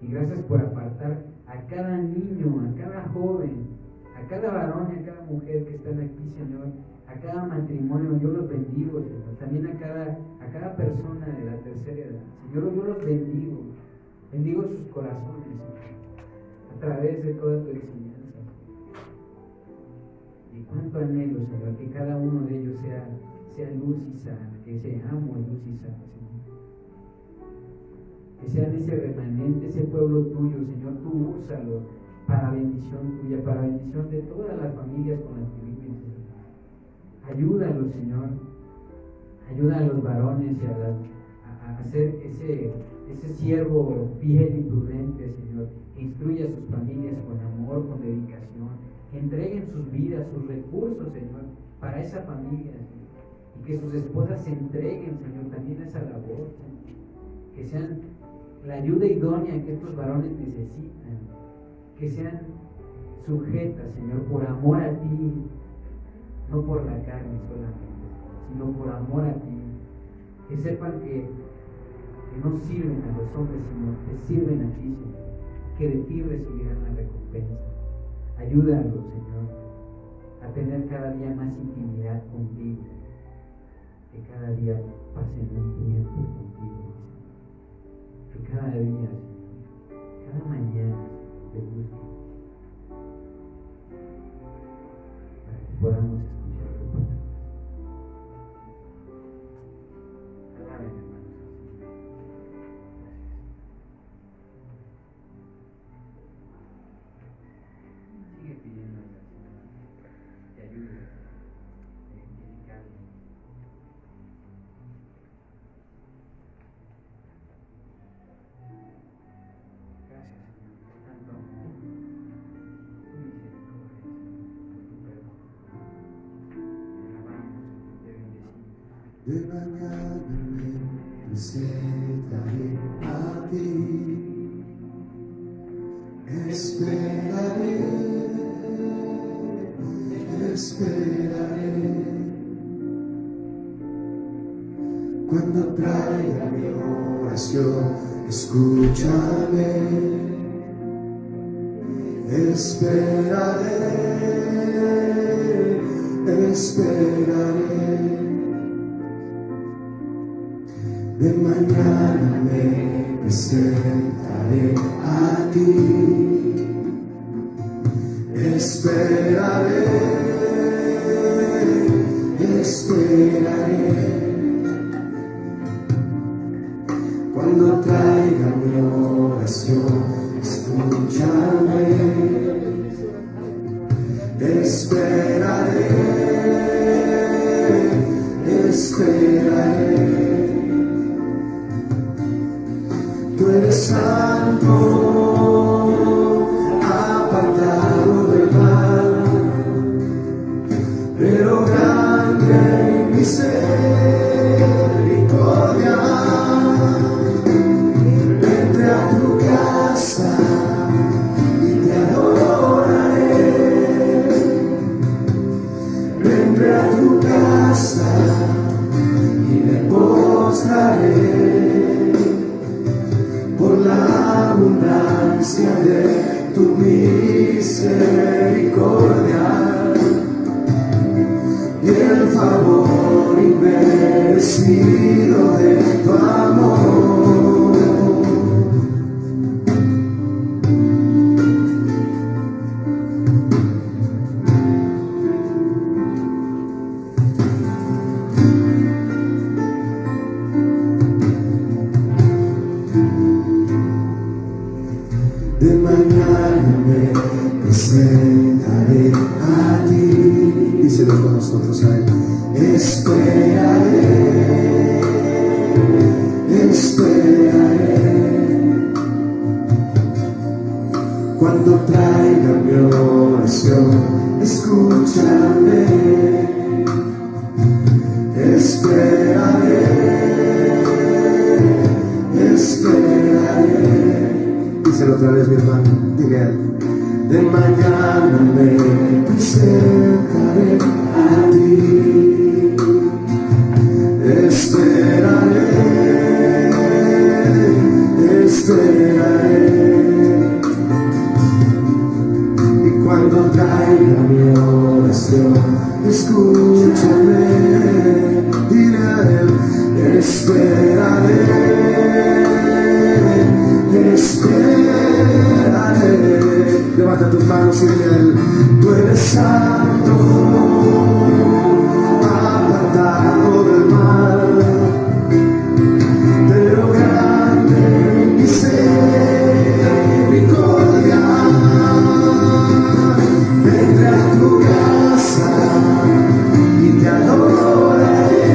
Y gracias por apartar a cada niño, a cada joven, a cada varón y a cada mujer que están aquí, Señor, a cada matrimonio. Yo los bendigo, Señor. También a cada persona de la tercera edad. Señor, yo los bendigo. Bendigo sus corazones, Señor, a través de toda tu enseñanza. Y cuánto anhelo, Señor, que cada uno de ellos sea luz y sal, que seamos luz y sal, Señor. Que sean ese remanente, ese pueblo tuyo, Señor. Tú úsalo para bendición tuya, para bendición de todas las familias con las que viven, Señor. Ayúdalos, Señor. Ayuda a los varones y a ser ese siervo fiel y prudente, Señor, que instruya a sus familias con amor, con dedicación, que entreguen sus vidas, sus recursos, Señor, para esa familia, Señor, y que sus esposas se entreguen, Señor, también a esa labor, Señor, que sean la ayuda idónea que estos varones necesitan, que sean sujetas, Señor, por amor a ti, no por la carne solamente, sino por amor a ti, que sepan que no sirven a los hombres, sino te sirven a ti, Señor, que de ti recibirán la recompensa. Ayúdalos, Señor, a tener cada día más intimidad contigo, que cada día pasen un tiempo contigo, Señor, que cada día, Señor, cada mañana te busquen, para que podamos escuchar tu palabra. Alaben, hermanos. Sigue pidiendo al Señor que ayude a identificarlo. Gracias, Señor, por tanto amor, tu misericordia, Señor, por tu perdón. Te alabamos, te bendecimos. De mañana me presentaré a ti, esperaré, esperaré. Cuando traiga mi oración, escúchame, esperaré, esperaré. De mañana me presentaré a ti, esperaré, esperaré. Cuando traiga mi oración, escúchame, esperaré, esperaré. Tú eres santo, apartado del mal, pero grande en misericordia. Entré a tu casa y te adoraré. Entré a tu casa y me postraré por la abundancia de tu misericordia y el favor inmerecido de tu amor. De mañana me presentaré a ti, díselo con nosotros a él. Esperaré, esperaré. Cuando traiga mi oración, escúchame, esperaré, esperaré. hacerlo otra vez, mi hermano. Dile a él. De mañana me presentaré a ti. Esperaré, esperaré. Y cuando traiga mi oración, escúchame. Dile a él, esperaré, esperaré. Levanta tus manos y dile a él, tú eres santo, apartado del mal, pero grande en misericordia. Vendré a tu casa y te adoraré.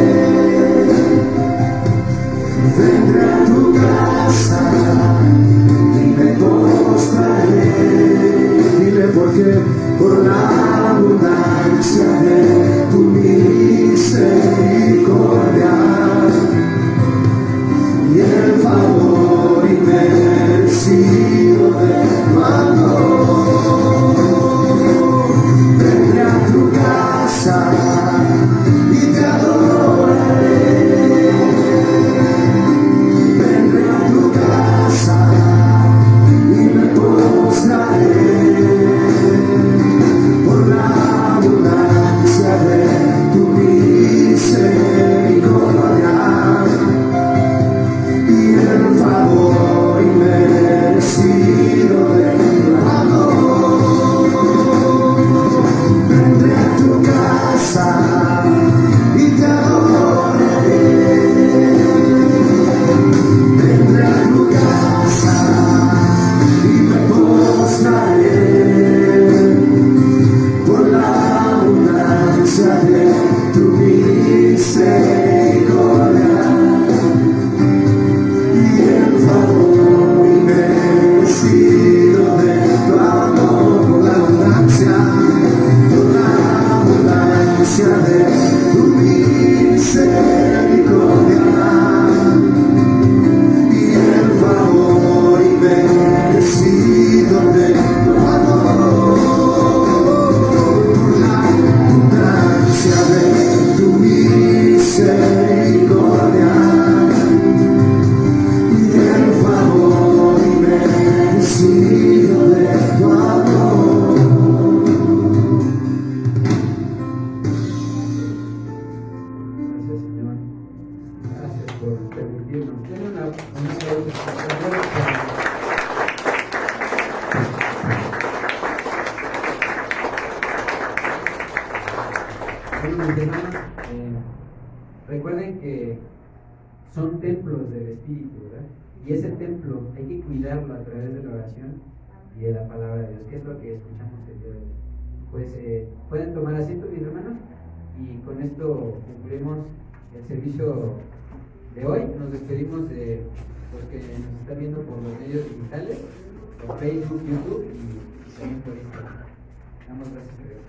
Vendré a tu casa y me postraré. Dile por qué, por la abundancia de tu misericordia y el favor inmerecido de tu amor. Vendré a tu casa y te adoraré. Vendré a tu casa y me postraré. Por la abundancia de tu misericordia y el favor inmerecido de tu amor. Vendré a tu casa y te adoraré. Vendré a tu casa y me postraré. Por la abundancia de tu misericordia y el favor inmerecido de tu amor. Por la abundancia de tu misericordia y el favor inmerecido de tu amor. Por la abundancia de tu misericordia y el favor inmerecido de tu amor. Gracias, Señor. Gracias por permitirnos. Tiene una Bueno, mis hermanos, recuerden que son templos del Espíritu, ¿verdad? Y ese templo hay que cuidarlo a través de la oración y de la palabra de Dios, que es lo que escuchamos el día de hoy. Pues pueden tomar asiento, mis hermanos, y con esto concluimos el servicio de hoy. Nos despedimos de los que nos están viendo por los medios digitales, por Facebook, YouTube y también por Instagram. Damos gracias a Dios.